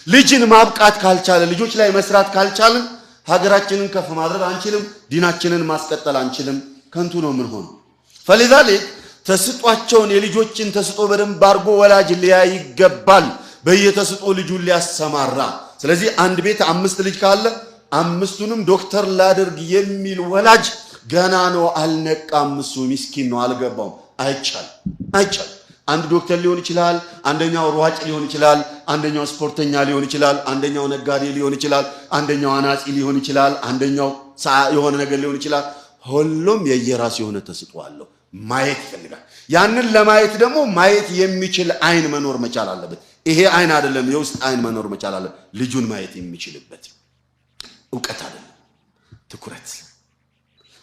ልጅን ማብቃት ካልቻለ ልጆች ላይ መስራት ካልቻልን ሀገራችንን ከፍ ማድረግ አንችልም፣ ዲናችንን ማስቀጠል አንችልም። ከንቱ ነው ምን ሆኖ فلذلك ተስጧቸውን የልጆችን ተስጦ በደንብ አድርጎ ወላጅ ሊያይ ይገባል። በየተስጦ ልጁን ሊያሰማራ። ስለዚህ አንድ ቤት 5 ልጅ ካለ 5ቱንም ዶክተር ላድርግ የሚል ወላጅ ገና ነው፣ አልነቃም፣ እሱ ምስኪን ነው፣ አልገባውም። አይቻል። አንድ ዶክተር ሊሆን ይችላል፣ አንደኛው ሯጭ ሊሆን ይችላል፣ አንደኛው ስፖርተኛ ሊሆን ይችላል፣ አንደኛው ነጋዴ ሊሆን ይችላል፣ አንደኛው አናጺ ሊሆን ይችላል፣ አንደኛው የሆነ ነገር ሊሆን ይችላል። ሁሉም የየራሱ የሆነ ተስጦ አለው። ማየት ይፈልጋል። ያንን ለማየት ደግሞ ማየት የሚችል አይን መኖር መቻል አለበት። ይሄ አይን አይደለም የውስጥ አይን መኖር መቻል አለበት። ልጁን ማየት የሚችልበት ዕውቀት አይደለም፣ ትኩረት።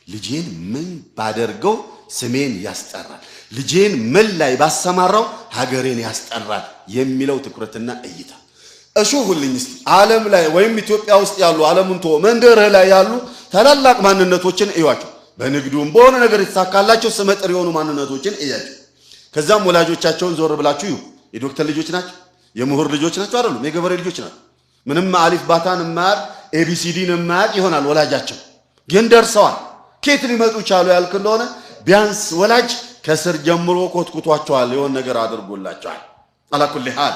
ልጄን ምን ባደርገው ስሜን ያስጠራል፣ ልጄን ምን ላይ ባሰማራው ሀገሬን ያስጠራል የሚለው ትኩረትና እይታ። እሹሁልኝ እስቲ ዓለም ላይ ወይም ኢትዮጵያ ውስጥ ያሉ ዓለሙን ተወው መንደርህ ላይ ያሉ ታላላቅ ማንነቶችን እዩዋቸው። በንግዱም በሆነ ነገር የተሳካላቸው ስመጥር የሆኑ ማንነቶችን እያቸው። ከዛም ወላጆቻቸውን ዞር ብላችሁ እዩ። የዶክተር ልጆች ናቸው፣ የምሁር ልጆች ናቸው አይደሉም፣ የገበሬ ልጆች ናቸው። ምንም አሊፍ ባታን የማያውቅ ኤቢሲዲን የማያውቅ ይሆናል ወላጃቸው፣ ግን ደርሰዋል። ከየት ሊመጡ ቻሉ ያልክ እንደሆነ ቢያንስ ወላጅ ከስር ጀምሮ ኮትኩቷቸዋል፣ የሆነ ነገር አድርጎላቸዋል። አላኩል ሐል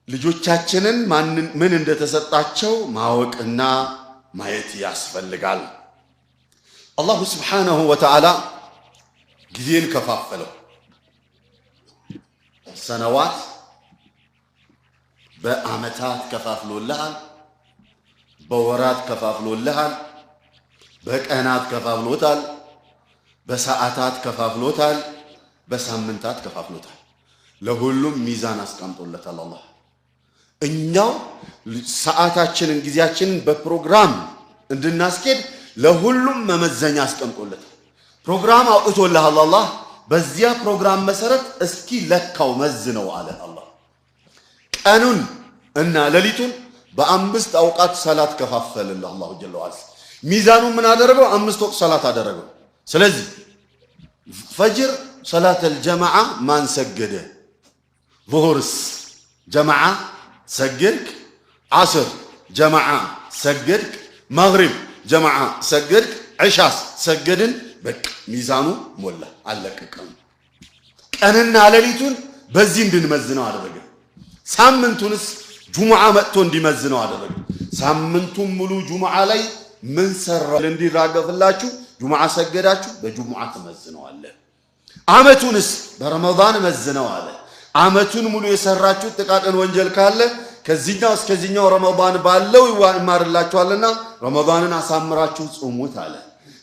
ልጆቻችንን ምን እንደተሰጣቸው ማወቅና ማየት ያስፈልጋል። አላሁ ስብሓነሁ ወተዓላ ጊዜን ከፋፈለው። ሰነዋት በዓመታት ከፋፍሎልሃል፣ በወራት ከፋፍሎልሃል፣ በቀናት ከፋፍሎታል፣ በሰዓታት ከፋፍሎታል፣ በሳምንታት ከፋፍሎታል። ለሁሉም ሚዛን አስቀምጦለታል አላህ። እኛው ሰዓታችንን ጊዜያችንን በፕሮግራም እንድናስኬድ ለሁሉም መመዘኛ አስቀምጦለታል። ፕሮግራም አውጥቶልሃል አላህ። በዚያ ፕሮግራም መሰረት እስኪ ለካው መዝነው አለ አላህ። ቀኑን እና ሌሊቱን በ5 አውቃት ሰላት ከፋፈልልህ አላሁ ጀለ ወዐላ። ሚዛኑን ምን አደረገው? 5 ወቅት ሰላት አደረገው። ስለዚህ ፈጅር ሰላተል ጀማዓ ማን ሰገደ? ዙሁርስ ጀማዓ ሰገድክ፣ ዓስር ጀማዓ ሰገድክ፣ መግሪብ ጀማዓ ሰገድክ፣ ዒሻስ ሰገድን። በቃ ሚዛኑ ሞላ፣ አለቀቀም። ቀንና ሌሊቱን በዚህ እንድንመዝነው አደረገ። ሳምንቱንስ ጁሙዓ መጥቶ እንዲመዝነው አደረገ። ሳምንቱን ሙሉ ጁሙዓ ላይ ምን ሰራ እንዲራገፍላችሁ ጁሙዓ ሰገዳችሁ፣ በጁሙዓ ትመዝነዋለህ። ዓመቱንስ በረመዳን መዝነው አለ። ዓመቱን ሙሉ የሰራችሁት ጥቃቅን ወንጀል ካለ ከዚህኛው እስከዚህኛው ረመዳን ባለው ይማርላችኋልና ረመዳንን አሳምራችሁ ጾሙት አለ።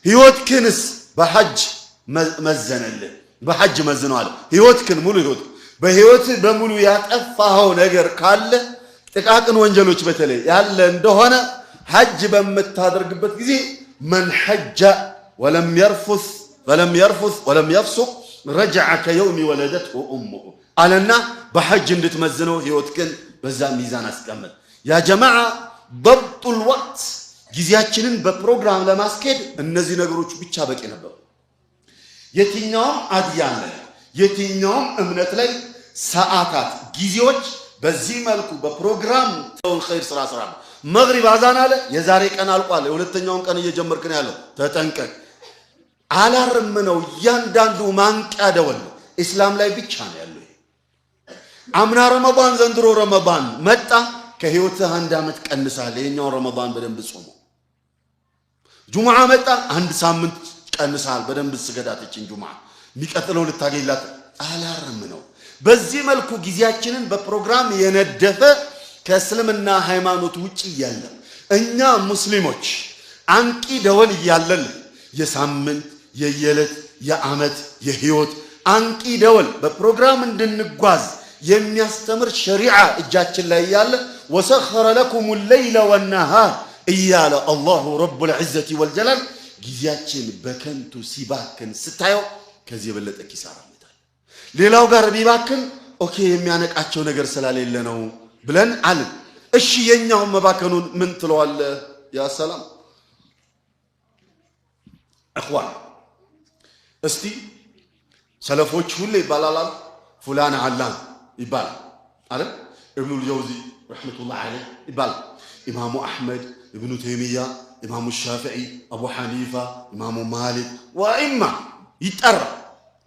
ህይወትክንስ በሐጅ መዘነልህ፣ በሐጅ መዝነው አለ። ህይወትክን ሙሉ ህይወት በህይወት በሙሉ ያጠፋኸው ነገር ካለ ጥቃቅን ወንጀሎች በተለይ ያለ እንደሆነ ሐጅ በምታደርግበት ጊዜ መን ሐጀ ወለም የርፉስ ወለም የፍሱቅ ረጀዐ ከየውሚ ወለደትሁ ኡሙሁ አለና በሐጅ እንድትመዝነው ህይወትክን በዛ ሚዛን አስቀምጥ። ያ ጀማዓ ضبጡል ወቅት ጊዜያችንን በፕሮግራም ለማስኬድ እነዚህ ነገሮች ብቻ በቂ ነበሩ። የትኛውም አድያን ላይ የትኛውም እምነት ላይ ሰዓታት ጊዜዎች በዚህ መልኩ በፕሮግራም ተው ኸይር ስራ መግሪብ አዛን አለ የዛሬ ቀን አልቋል የሁለተኛውን ቀን እየጀመርክ ነው ያለው ተጠንቀቅ አላርም ነው ያንዳንዱ ማንቂያ ደወል እስላም ላይ ብቻ ነው ያለው አምና ረመዳን ዘንድሮ ረመዳን መጣ ከህይወትህ አንድ አመት ቀንሳለ የኛው ረመዳን በደንብ ጾሙ ጁሙዓ መጣ አንድ ሳምንት ቀንሳል በደንብ ስገዳትችን ጁሙዓ ሚቀጥለው ልታገይላት አላርም ነው በዚህ መልኩ ጊዜያችንን በፕሮግራም የነደፈ ከእስልምና ሃይማኖት ውጪ ያለ እኛ ሙስሊሞች አንቂ ደወል ያለል የሳምንት የየለት የአመት የህይወት አንቂ ደወል በፕሮግራም እንድንጓዝ የሚያስተምር ሸሪዓ እጃችን ላይ ያለ ወሰخر لكم الليل والنهار እያለ አላሁ ረቡል ዒዘቲ ወልጀላል ጊዜያችን በከንቱ ሲባክን ስታየው ከዚህ የበለጠ ኪሳራ ይመጣል ሌላው ጋር ቢባክን ኦኬ የሚያነቃቸው ነገር ስላሌለ ነው ብለን አልን እሺ የኛው መባከኑን ምን ትለዋለ ያ ሰላም اخوان እስቲ ሰለፎች ሁሌ ይባላል ፉላን አላም ይባል አይደል ኢብኑ አልጀውዚ ረህመቱላህ ዐለይሂ ይባል ኢማሙ አህመድ ኢብኑ ተይሚያ ኢማሙ ሻፊዒ አቡ ሐኒፋ ኢማሙ ማሊክ ወኢማ ይጠራ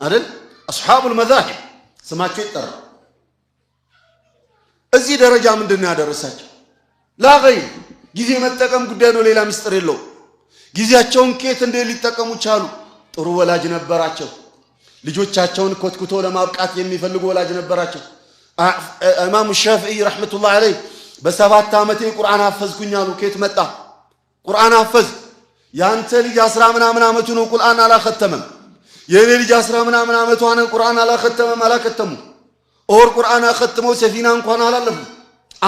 አይደል አስሐቡ المذاهب ስማቸው ይጠራ እዚህ ደረጃ ምንድነው ያደረሳቸው ላ ገይር ጊዜ መጠቀም ጉዳይ ነው ሌላ ምስጥር የለው ጊዜያቸውን ከየት እንደ ሊጠቀሙ ቻሉ ጥሩ ወላጅ ነበራቸው ልጆቻቸውን ኮትኩቶ ለማብቃት የሚፈልጉ ወላጅ ነበራቸው ኢማሙ ሻፊዒ ረህመቱላህ ዐለይሂ በ7 ዓመቴ ቁርአን አፈዝኩኛሉ ከየት መጣ ቁርአን አፈዝ ያንተ ልጅ 10 ምናምን ዓመቱ ነው ቁርአን አላከተመም የኔ ልጅ 10 ምናምን ዓመቱ ነው ቁርአን አላከተመም አላከተሙ ኦር ቁርአን አከተመው ሰፊና እንኳን አላለፉ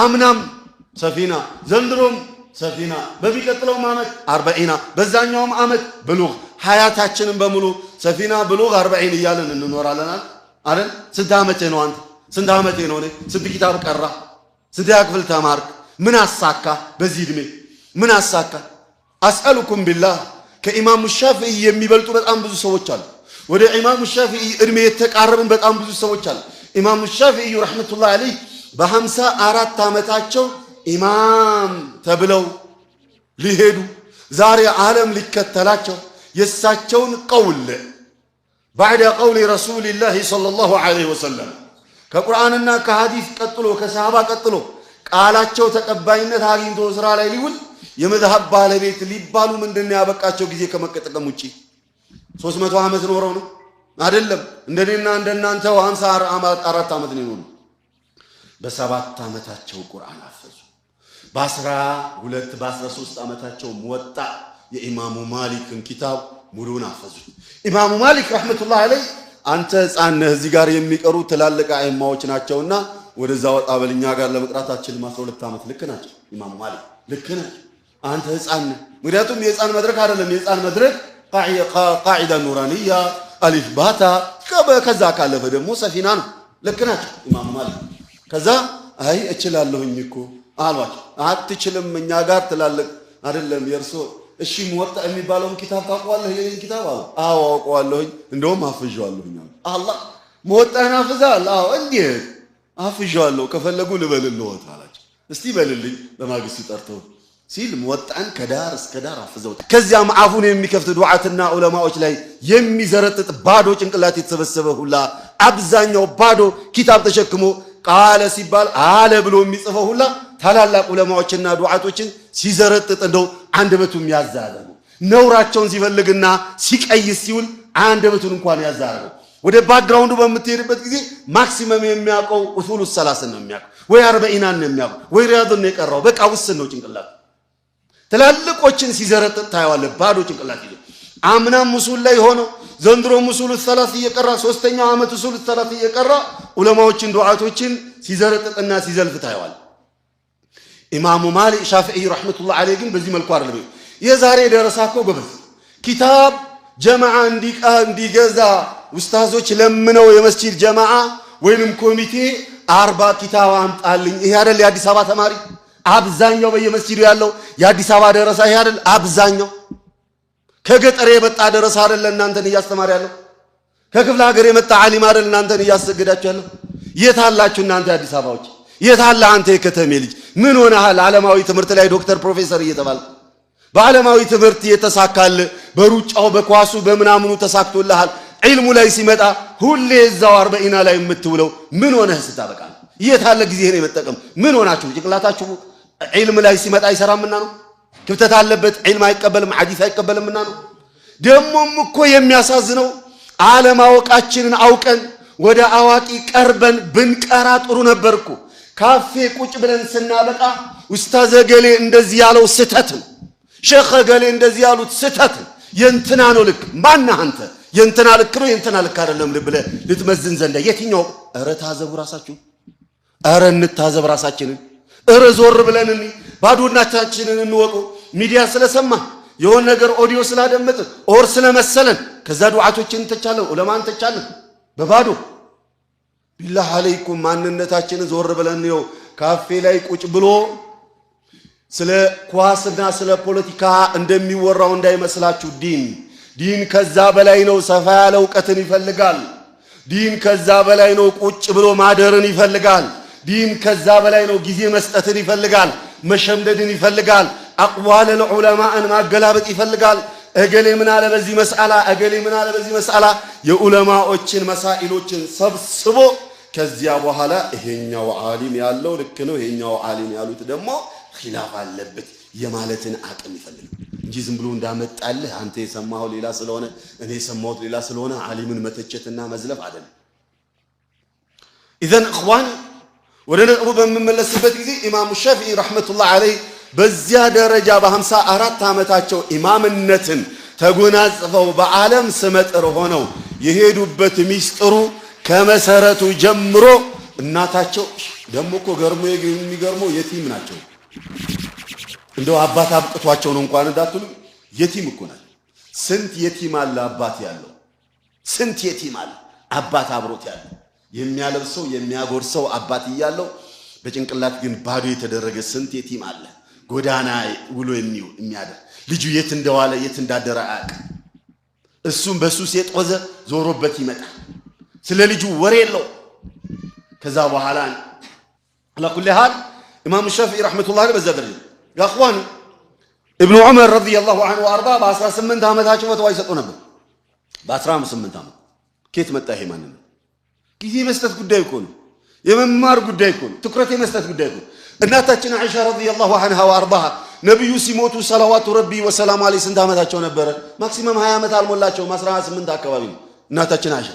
አምናም ሰፊና ዘንድሮም ሰፊና በሚቀጥለው ዓመት 40 በዛኛውም ዓመት ብሉግ ሐያታችንን በሙሉ ሰፊና ብሉግ 40 ይያለን እንኖራለን አይደል ስንት ዓመቴ ነው አንተ ስንት ዓመቴ ነው እኔ ስንት ኪታብ ቀራ ስንት ያክፍል ተማርክ ምን አሳካ በዚህ እድሜ ምን አሳካ አስአሉኩም ቢላህ ከኢማሙ ሻፊዒ የሚበልጡ በጣም ብዙ ሰዎች አሉ ወደ ኢማሙ ሻፊዒ እድሜ የተቃረብን በጣም ብዙ ሰዎች አሉ ኢማሙ ሻፊዒ ረህመቱላህ ዐለይሂ በ54 ዓመታቸው ኢማም ተብለው ሊሄዱ ዛሬ ዓለም ሊከተላቸው የሳቸውን ቀውል بعد قول رسول الله صلى الله عليه وسلم ከቁርአንና ከሐዲስ ቀጥሎ ከሰሃባ ቀጥሎ ቃላቸው ተቀባይነት አግኝቶ ስራ ላይ ሊውል የመዝሐብ ባለቤት ሊባሉ ምንድነው ያበቃቸው ጊዜ ከመቀጠቀም ውጪ 300 ዓመት ኖረው ነው አይደለም እንደኔና እንደናንተ 54 ዓመት ነው ነው በ7 ዓመታቸው ቁርአን አፈዙ በ12 በ13 ዓመታቸው ወጣ የኢማሙ ማሊክን ኪታብ ሙሉን አፈዙ ኢማሙ ማሊክ ረህመቱላህ ዐለይሂ አንተ ህፃን እዚህ ጋር የሚቀሩ ትላልቅ አይማዎች ናቸውና ወደዛ ወጣ በልኛ ጋር ለመቅራታችን 12 ዓመት ልክ ናቸው ኢማሙ ማሊክ ልክ ናቸው አንተ ህፃን ምክንያቱም የህፃን መድረክ አይደለም የህፃን መድረክ ቃዒዳ ኑራንያ አሊፍ ባታ ከዛ ካለፈ ደግሞ ሰፊና ነው ልክ ናቸው ኢማሙ ማሊክ ከዛ አይ እችላለሁኝ እኮ አሏቸው አትችልም እኛ ጋር ትላልቅ አይደለም የርሶ እሺ ሙወጣ የሚባለውን ኪታብ ታውቀዋለህ የኔን ኪታብ አዎ አውቀዋለሁኝ እንደውም አፍዣለሁኝ አላህ ሙወጣና አፍዛል አዎ እንዴት አፍዣለሁ ከፈለጉ ልበልልዎት አላቸው እስቲ በልልኝ በማግስቱ ጠርተው ሲል ሙወጣን ከዳር እስከ ዳር አፍዘው ከዚያም አፉን የሚከፍት ዱዓትና ዑለማዎች ላይ የሚዘረጥጥ ባዶ ጭንቅላት የተሰበሰበ ሁላ አብዛኛው ባዶ ኪታብ ተሸክሞ ቃለ ሲባል አለ ብሎ የሚጽፈው ሁላ ታላላቅ ዑለማዎችና ዱዓቶችን ሲዘረጥጥ እንደው አንደበቱም ያዛለ ነው ነውራቸውን ሲፈልግና ሲቀይስ ሲውል አንደበቱን እንኳን ያዛለ ነው ወደ ባክግራውንዱ በመትሄድበት ጊዜ ማክሲመም የሚያውቀው ኡሱሉ ሰላሰን ነው የሚያውቀው ወይ 40 ነው የሚያውቀው ወይ ሪያድን ነው የቀራው በቃ ውስን ነው ጭንቅላት ትላልቆችን ሲዘረጥጥ ታያዋለ ባዶ ጭንቅላት ይዞ አምናም ኡሱል ላይ ሆኖ ዘንድሮ ኡሱሉ ሰላስ እየቀራ ሶስተኛው ዓመት ኡሱሉ ሰላስ እየቀራ ዑለማዎችን ዱዓቶችን ሲዘረጥጥና ሲዘልፍ ታያዋለ ኢማሙ ማሊክ ሻፊዒ ረህመቱላህ ዐለይሂ ግን በዚህ መልኩ አይደለም የዛሬ ደረሳኮ ጎበዝ ኪታብ ጀማዓ እንዲገዛ ኡስታዞች ለምነው የመስጂድ ጀማዓ ወይንም ኮሚቴ 40 ኪታብ አምጣልኝ ይሄ አይደል የአዲስ አበባ ተማሪ አብዛኛው በየመስጂዱ ያለው የአዲስ አበባ ደረሳ ይሄ አይደል አብዛኛው ከገጠር የመጣ ደረሳ አይደል እናንተን እያስተማር ያለው ከክፍለ ሀገር የመጣ ዓሊም አይደል እናንተን እያሰገዳችሁ ያለው የታላችሁ እናንተ የአዲስ አበባዎች የታለ አንተ የከተሜ ልጅ ምን ሆነሃል? ዓለማዊ ትምህርት ላይ ዶክተር ፕሮፌሰር እየተባለ በዓለማዊ ትምህርት የተሳካል በሩጫው በኳሱ በመናምኑ ተሳክቶልሃል። ዒልሙ ላይ ሲመጣ ሁሌ እዛው 40 ላይ የምትውለው ምን ሆነህ ስታበቃ የታለ ጊዜህን የመጠቀም ምን ሆናችሁ? ጭንቅላታችሁ ዒልም ላይ ሲመጣ አይሰራምና ነው። ክፍተት አለበት። ዒልም አይቀበልም፣ ሐዲስ አይቀበልምና ነው። ደሞም እኮ የሚያሳዝነው ዓለማወቃችንን አውቀን ወደ አዋቂ ቀርበን ብንቀራ ጥሩ ነበርኩ። ካፌ ቁጭ ብለን ስናበቃ ኡስታዝ ገሌ እንደዚህ ያለው ስተት ነው፣ ሼኽ ገሌ እንደዚህ ያሉት ስተት ነው፣ የእንትና ነው ልክ። ማነህ አንተ? የእንትና ልክ ነው የእንትና ልክ አይደለም ብለህ ልትመዝን ዘንድ የትኛው? ኧረ ታዘቡ ራሳችሁ። ኧረ እንታዘብ ራሳችንን። ኧረ ዞር ብለን ባዶናችንን እንወቁ። ሚዲያ ስለሰማ የሆነ ነገር ኦዲዮ ስላደመጥ ኦር ስለመሰለን ከዛ ዱዓቶችን እንተቻለን፣ ዑለማን እንተቻለን በባዶ። ቢላህ አለይኩም ማንነታችንን ዞር ብለን ነው። ካፌ ላይ ቁጭ ብሎ ስለ ኳስና ስለ ፖለቲካ እንደሚወራው እንዳይመስላችሁ። ዲን ከዛ በላይ ነው። ሰፋ ያለ ዕውቀትን ይፈልጋል። ዲን ከዛ በላይ ነው። ቁጭ ብሎ ማደርን ይፈልጋል። ዲን ከዛ በላይ ነው። ጊዜ መስጠትን ይፈልጋል። መሸምደድን ይፈልጋል። አቅዋለ ለዑለማን ማገላበጥ ይፈልጋል። እገሌ ምን አለ በዚህ መስአላ፣ እገሌ ምን አለ በዚህ መስአላ፣ የዑለማዎችን መሳኢሎችን ሰብስቦ ከዚያ በኋላ ይሄኛው ዓሊም ያለው ልክ ነው፣ ይሄኛው ዓሊም ያሉት ደግሞ ኺላፍ አለበት የማለትን አቅም ይፈልጋል እንጂ ዝም ብሎ እንዳመጣልህ አንተ የሰማኸው ሌላ ስለሆነ እኔ የሰማሁት ሌላ ስለሆነ ዓሊምን መተቸትና መዝለፍ አይደለም። ኢዘን እኽዋን ወደ ነጥቡ በምመለስበት ጊዜ ኢማሙ ሻፊዒ ረሕመቱላህ ዐለይህ በዚያ ደረጃ በ54 ዓመታቸው ኢማምነትን ተጎናጽፈው በዓለም ስመጥር ሆነው የሄዱበት ሚስጥሩ ከመሰረቱ ጀምሮ እናታቸው ደሞ እኮ ገርሞ የሚገርመው የቲም ናቸው። እንደው አባት አብቅቷቸው ነው እንኳን እንዳትሉ የቲም እኮ ናቸው። ስንት የቲም አለ አባት ያለው፣ ስንት የቲም አለ አባት አብሮት ያለው፣ የሚያለብሰው የሚያጎርሰው አባት እያለው በጭንቅላት ግን ባዶ የተደረገ ስንት የቲም አለ። ጎዳና ውሎ የሚያደር ልጁ የት እንደዋለ የት እንዳደረ አያውቅም። እሱም በሱስ የጦዘ ዞሮበት ይመጣል። ስለ ልጁ ወሬ የለው። ከዛ በኋላ على كل حال ኢማም ሻፊዒ ረሕመቱላህ በዛ ደረጃ ያ እኽዋን ኢብኑ ዑመር ረዲየላሁ ዐንሁ ወአርዳ በ18 ዓመታቸው ፈትዋ ይሰጡ ነበር። በ18 ዓመት ከየት መጣ ይሄ? ማን ነው? ጊዜ መስጠት ጉዳይ እኮ ነው። የመማር ጉዳይ እኮ ነው። ትኩረት የመስጠት ጉዳይ እኮ። እናታችን አይሻ ረዲየላሁ ዐንሃ ወአርዳሃ ነብዩ ሲሞቱ ሰለዋቱ ረቢ ወሰላሙ ዐለይሂ ስንት ዓመታቸው ነበረ? ማክሲመም 20 ዓመት አልሞላቸውም። 18 አካባቢ ነው እናታችን አይሻ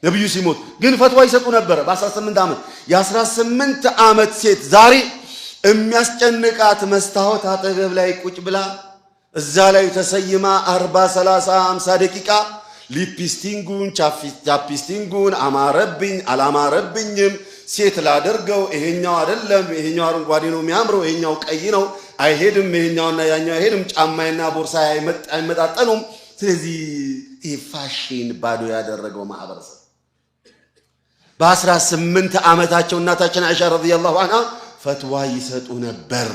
ነብዩ ሲሞቱ ግን ፈትዋ ይሰጡ ነበረ በ18 ዓመት። የ18 ዓመት ሴት ዛሬ የሚያስጨንቃት መስታወት አጠገብ ላይ ቁጭ ብላ እዛ ላይ ተሰይማ 40 30 50 ደቂቃ ሊፕስቲንጉን ቻፕስቲንጉን አማረብኝ አላማረብኝም ሴት ላደርገው ይሄኛው አይደለም ይሄኛው አረንጓዴ ነው የሚያምረው ይሄኛው ቀይ ነው አይሄድም ይሄኛውና ያኛው አይሄድም ጫማዬና ቦርሳዬ አይመጣጠኑም። ስለዚህ ፋሽን ባዶ ያደረገው ማህበረሰብ በ18 ዓመታቸው እናታችን አይሻ ረዲየላሁ ዐንሃ ፈትዋ ይሰጡ ነበር።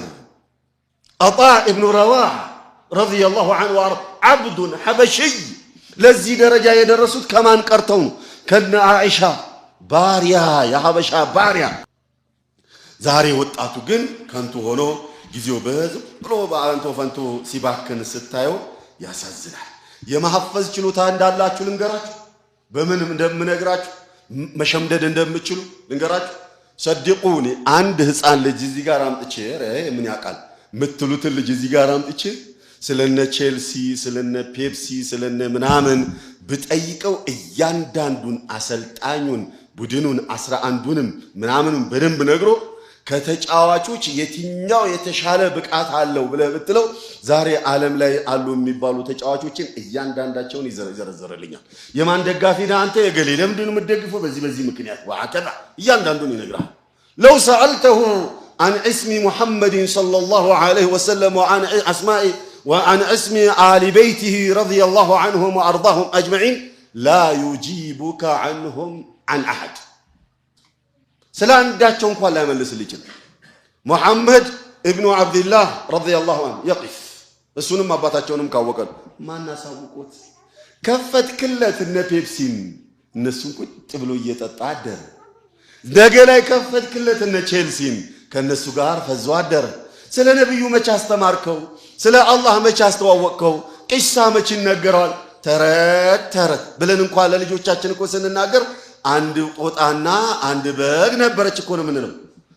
አጣዕ ኢብኑ ረዋህ ረዲየላሁ ዐንሁ ዓብዱን ሐበሽይ ለዚህ ደረጃ የደረሱት ከማን ቀርተው ነው? ከነ አይሻ ባሪያ የሐበሻ ባሪያ። ዛሬ ወጣቱ ግን ከንቱ ሆኖ ጊዜው በዝም ብሎ በአንቶ ፈንቶ ሲባክን ስታየው ያሳዝናል። የማሐፈዝ ችሎታ እንዳላችሁ ልንገራችሁ፣ በምን እንደምነግራችሁ መሸምደድ እንደምችሉ ልንገራችሁ። ሰድቁኒ አንድ ህፃን ልጅ እዚህ ጋር አምጥቼ ምን ያውቃል ምትሉትን ልጅ እዚህ ጋር አምጥቼ ስለነ ቼልሲ ስለነ ፔፕሲ ስለነ ምናምን ብጠይቀው እያንዳንዱን አሰልጣኙን ቡድኑን 11ዱንም ምናምንም በደንብ ነግሮ ከተጫዋቾች የትኛው የተሻለ ብቃት አለው ብለህ ብትለው ዛሬ ዓለም ላይ አሉ የሚባሉ ተጫዋቾችን እያንዳንዳቸውን ይዘረዘረልኛል። የማን ደጋፊ ነህ አንተ? የገሌ ለምንድን ነው የምትደግፈው? በዚህ ምክንያት ወአከዛ እያንዳንዱን ይነግራል። ለው ሰአልተሁ عن اسم محمد صلى الله عليه وسلم وعن اسماء وعن اسم آل بيته رضي الله عنهم وأرضاهم أجمعين لا يجيبك عنهم عن أحد. سلام داتشون قال لا يملس اللي جل محمد ابن عبد الله رضي الله عنه يقف السنة ما باتشونهم كاوكل ما الناس أبوكوت كفت كلة النبيبسين الناس كنت تبلو يتتعدل ነገ ላይ ከፈትክለት እነ ቼልሲን ከነሱ ጋር ፈዞ አደረ። ስለ ነብዩ መች አስተማርከው? ስለ አላህ መች አስተዋወቅከው? ቂሳ መች ይነገራል? ተረት ብለን እንኳን ለልጆቻችን እኮ ስንናገር አንድ ጦጣና አንድ በግ ነበረች እኮ ነው የምንለው።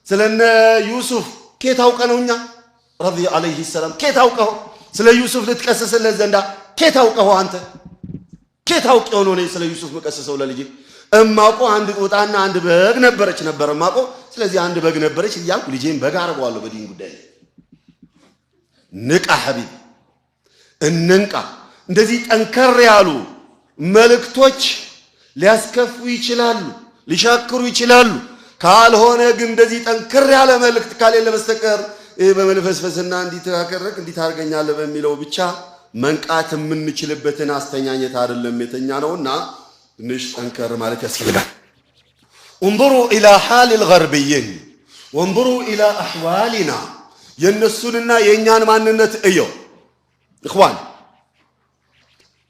ስለነ ዩሱፍ ኬት አውቀ ነው እኛ ረቢ አለይሂ ሰላም ኬት አውቀው? ስለ ዩሱፍ ልትቀስስለት ዘንዳ ኬት አውቀው? አንተ ኬት አውቀው ነው ስለ ዩሱፍ መቀስሰው ለልጅ? እማቆ አንድ ጦጣና አንድ በግ ነበረች ነበር እማቆ። ስለዚህ አንድ በግ ነበረች እያልኩ ልጄን በግ አረጋዋለሁ በዲን ጉዳይ። ንቃ ሐቢብ እንንቃ። እንደዚህ ጠንከር ያሉ መልእክቶች ሊያስከፉ ይችላሉ፣ ሊሻክሩ ይችላሉ። ካልሆነ ግን እንደዚህ ጠንከር ያለ መልእክት ካሌለ በስተቀር በመልፈስፈስና እንዲተካከረክ እንዲታርገኛለህ በሚለው ብቻ መንቃት የምንችልበትን አስተኛኘት አይደለም የተኛ ነውና ትንሽ ጠንከር ማለት ያስፈልጋል። انظروا الى حال الغربيين وانظروا الى احوالنا የነሱንና የኛን ማንነት እየው። اخوان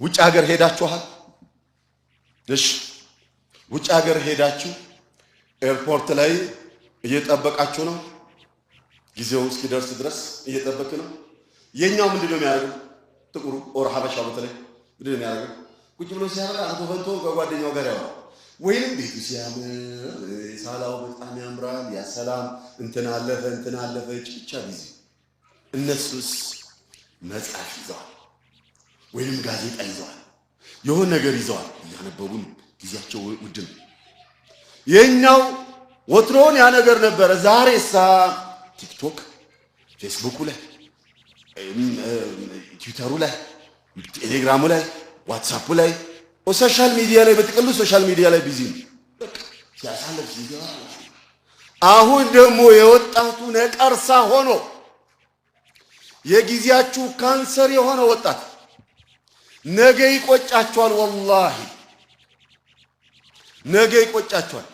ውጭ ሀገር ሄዳችኋል? እሺ ውጭ ሀገር ሄዳችሁ ኤርፖርት ላይ እየጠበቃችሁ ነው? ጊዜው እስኪደርስ ድረስ እየጠበክ ነው? የኛው ምንድነው የሚያደርገው? ጥቁሩ ኦር ሐበሻ በተለይ ምንድነው የሚያደርገው? ቁጭ ብሎ ሲያበላ አቶ ፈንቶ ከጓደኛው ጋር ያወራል። ወይንም ቤቱ ሲያምር ሳላው በጣም ያምራል፣ ያ ሰላም እንትን አለፈ ብቻ ጊዜ። እነሱስ መጽሐፍ ይዘዋል ወይንም ጋዜጣ ይዘዋል፣ የሆነ ነገር ይዘዋል፣ እያነበቡን ጊዜያቸው ውድ ነው። የኛው ወትሮን ያ ነገር ነበረ። ዛሬሳ ቲክቶክ፣ ፌስቡክ ላይ፣ ትዊተሩ ላይ፣ ቴሌግራሙ ላይ፣ ዋትስአፕ ላይ፣ ሶሻል ሚዲያ ላይ በጥቅሉ ሶሻል ሚዲያ ላይ ቢዚ ነው። ሲያሳልፍ ሲገባ አሁን ደግሞ የወጣቱ ነቀርሳ ሆኖ የጊዜያችሁ ካንሰር የሆነ ወጣት ነገ ይቆጫችኋል። ወላሂ ነገ ይቆጫችኋል።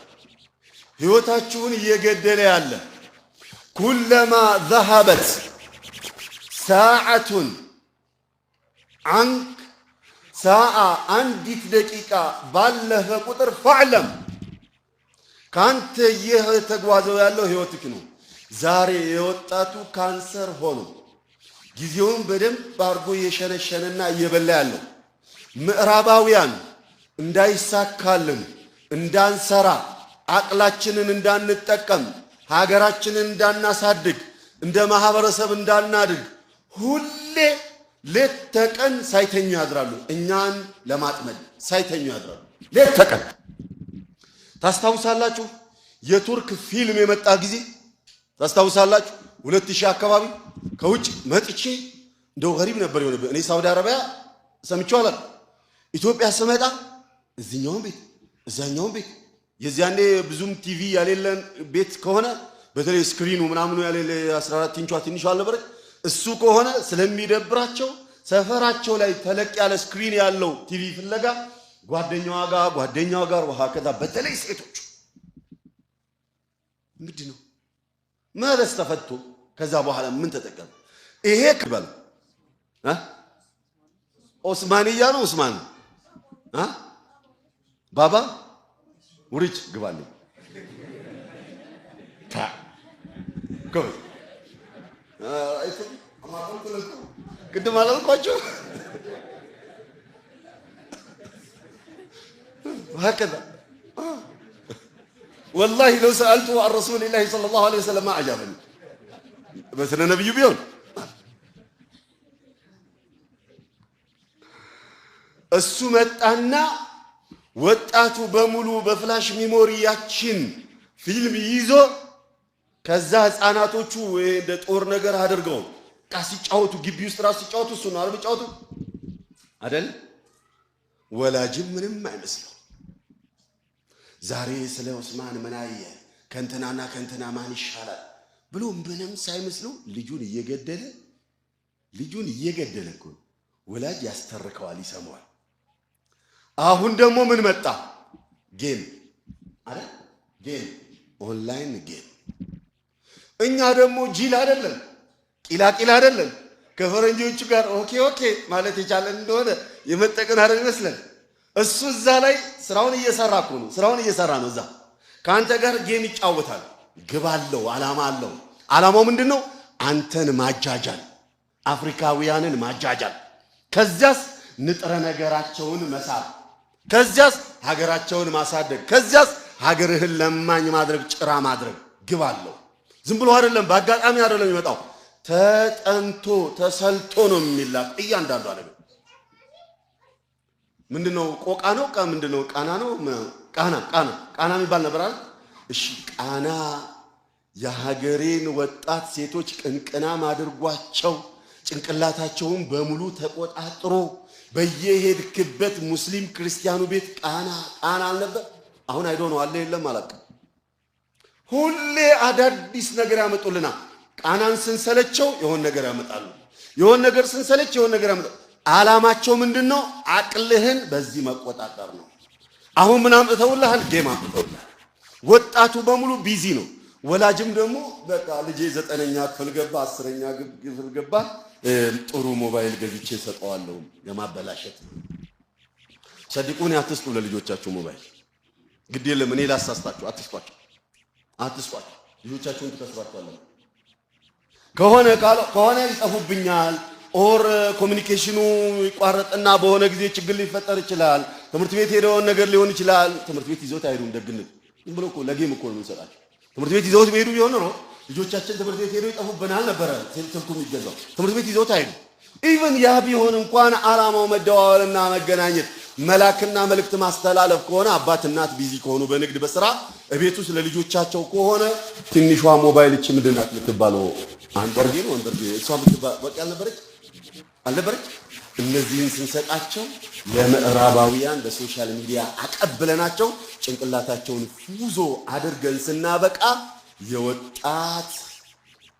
ህይወታችሁን እየገደለ ያለ ኩለማ ذهبت ساعة عنك ساعة አንዲት ደቂቃ ባለፈ ቁጥር ፈዕለም ካንተ የተጓዘው ያለው ህይወትክ ነው። ዛሬ የወጣቱ ካንሰር ሆኖ ጊዜውን በደንብ አድርጎ እየሸነሸነና እየበላ ያለው ምዕራባውያን እንዳይሳካልን እንዳንሰራ አቅላችንን እንዳንጠቀም ሀገራችንን እንዳናሳድግ እንደ ማህበረሰብ እንዳናድግ ሁሌ ሌት ተቀን ሳይተኙ ያድራሉ። እኛን ለማጥመድ ሳይተኙ ያድራሉ ሌት ተቀን። ታስታውሳላችሁ የቱርክ ፊልም የመጣ ጊዜ? ታስታውሳላችሁ 2000 አካባቢ ከውጭ መጥቼ እንደው ገሪብ ነበር የሆነብኝ። እኔ ሳውዲ አረቢያ ሰምቼው አላውቅም። ኢትዮጵያ ስመጣ እዚህኛውን ቤት እዛኛውን ቤት የዚያኔ ብዙም ቲቪ ያሌለን ቤት ከሆነ በተለይ ስክሪኑ ምናምኑ ያሌለ 14 ኢንቿ ትንሽ አልነበረች። እሱ ከሆነ ስለሚደብራቸው ሰፈራቸው ላይ ተለቅ ያለ ስክሪን ያለው ቲቪ ፍለጋ ጓደኛዋ ጋር ወሃከዛ በተለይ ሴቶች ምንድነው ማለት ተፈቶ ከዛ በኋላ ምን ተጠቀም? ይሄ ክበል ኦስማንያ ነው ኦስማን ባባ ውሪጅ ግባልኝ ታ ጎይ አይቶ አማቆልኩ ቅድም አላልኳችሁ? وهكذا والله لو سألته عن رسول الله صلى الله عليه وسلم ما أجابني بس أنا نبي بيون السمت أن ወጣቱ በሙሉ በፍላሽ ሚሞሪ ያችን ፊልም ይዞ ከዛ ህፃናቶቹ እንደ ጦር ነገር አድርገው ሲጫወቱ ግቢ ውስጥ ራሱ ሲጫወቱ እሱ ነው አይደል ጫወቱ አይደል? ወላጅም ምንም አይመስለው። ዛሬ ስለ ዑስማን መናየ ከንተናና ከንተና ማን ይሻላል ብሎ ምንም ሳይመስለው ልጁን እየገደለ እኮ ወላጅ ያስተርከዋል፣ ይሰማዋል። አሁን ደግሞ ምን መጣ? ጌም አይደል? ጌም ኦንላይን ጌም። እኛ ደግሞ ጂል አይደለም ቂላቂል አይደለም ከፈረንጆቹ ጋር ኦኬ ማለት የቻለን እንደሆነ የመጠቀን አይደል ይመስለን። እሱ እዛ ላይ ስራውን እየሰራ ነው እዛ ካንተ ጋር ጌም ይጫወታል። ግብ አለው፣ ዓላማ አለው። ዓላማው ምንድነው? አንተን ማጃጃል፣ አፍሪካውያንን ማጃጃል። ከዚያስ ንጥረ ነገራቸውን መሳብ፣ ከዚያስ ሀገራቸውን ማሳደግ፣ ከዚያስ ሀገርህን ለማኝ ማድረግ፣ ጭራ ማድረግ። ግብ አለው። ዝም ብሎ አይደለም፣ በአጋጣሚ አይደለም የሚመጣው። ተጠንቶ ተሰልጦ ነው የሚላክ እያንዳንዱ አለ። ምንድነው? ቆቃ ነው ምንድነው? ቃና ነው ቃና የሚባል ነበር አይደል? እሺ ቃና የሀገሬን ወጣት ሴቶች ቅንቅናም አድርጓቸው ጭንቅላታቸውን በሙሉ ተቆጣጥሮ በየሄድክበት ሙስሊም ክርስቲያኑ ቤት ቃና አልነበር? አሁን አይዶ ነው አለ የለም አላውቅም። ሁሌ አዳዲስ ነገር ያመጡልና ቃናን ስንሰለቸው የሆነ ነገር ያመጣሉ። የሆነ ነገር ስንሰለች የሆነ ነገር ያመጣሉ። ዓላማቸው ምንድነው? አቅልህን በዚህ መቆጣጠር ነው። አሁን ምን አምጥተውልሃል? ጌም አምጥተውልሃል። ወጣቱ በሙሉ ቢዚ ነው። ወላጅም ደግሞ በቃ ልጄ 9ኛ ክፍል ገባ 10ኛ ክፍል ገባ ጥሩ ሞባይል ገዝቼ ሰጠዋለሁ የማበላሸት። ሰድቁን አትስጡ ለልጆቻችሁ ሞባይል። ግድ የለም እኔ ላሳስታችሁ፣ አትስጧቸው። ልጆቻችሁን ትከስሯቸዋላችሁ። ከሆነ ይጠፉብኛል ኦር ኮሙኒኬሽኑ ይቋረጥና በሆነ ጊዜ ችግር ሊፈጠር ይችላል። ትምህርት ቤት ሄደውን ነገር ሊሆን ይችላል። ትምህርት ቤት ይዘውት አይሄዱም። ደግነት ዝም ብሎ እኮ ለጌም እኮ ነው የሚሰጣቸው። ትምህርት ቤት ይዘውት ቢሄዱ ቢሆን ነው ልጆቻችን ትምህርት ቤት ሄደው ይጠፉብናል ነበረ ስልኩ የሚገዛው። ትምህርት ቤት ይዘውት አይሄዱ። ኢቭን ያ ቢሆን እንኳን ዓላማው መደዋወልና መገናኘት መላክና መልእክት ማስተላለፍ ከሆነ አባት እናት ቢዚ ከሆኑ በንግድ በስራ እቤት ውስጥ ለልጆቻቸው ከሆነ ትንሿ ሞባይል እቺ ምንድናት የምትባለው? አንበርጌ ነው አንበርጌ እሷ ምትባል በቃ አልነበረች። እነዚህን ስንሰጣቸው ለምዕራባውያን በሶሻል ሚዲያ አቀብለናቸው ጭንቅላታቸውን ፉዞ አድርገን ስናበቃ የወጣት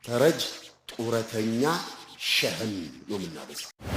ተረጅ ጡረተኛ ሸህም ነው የምናበዛው።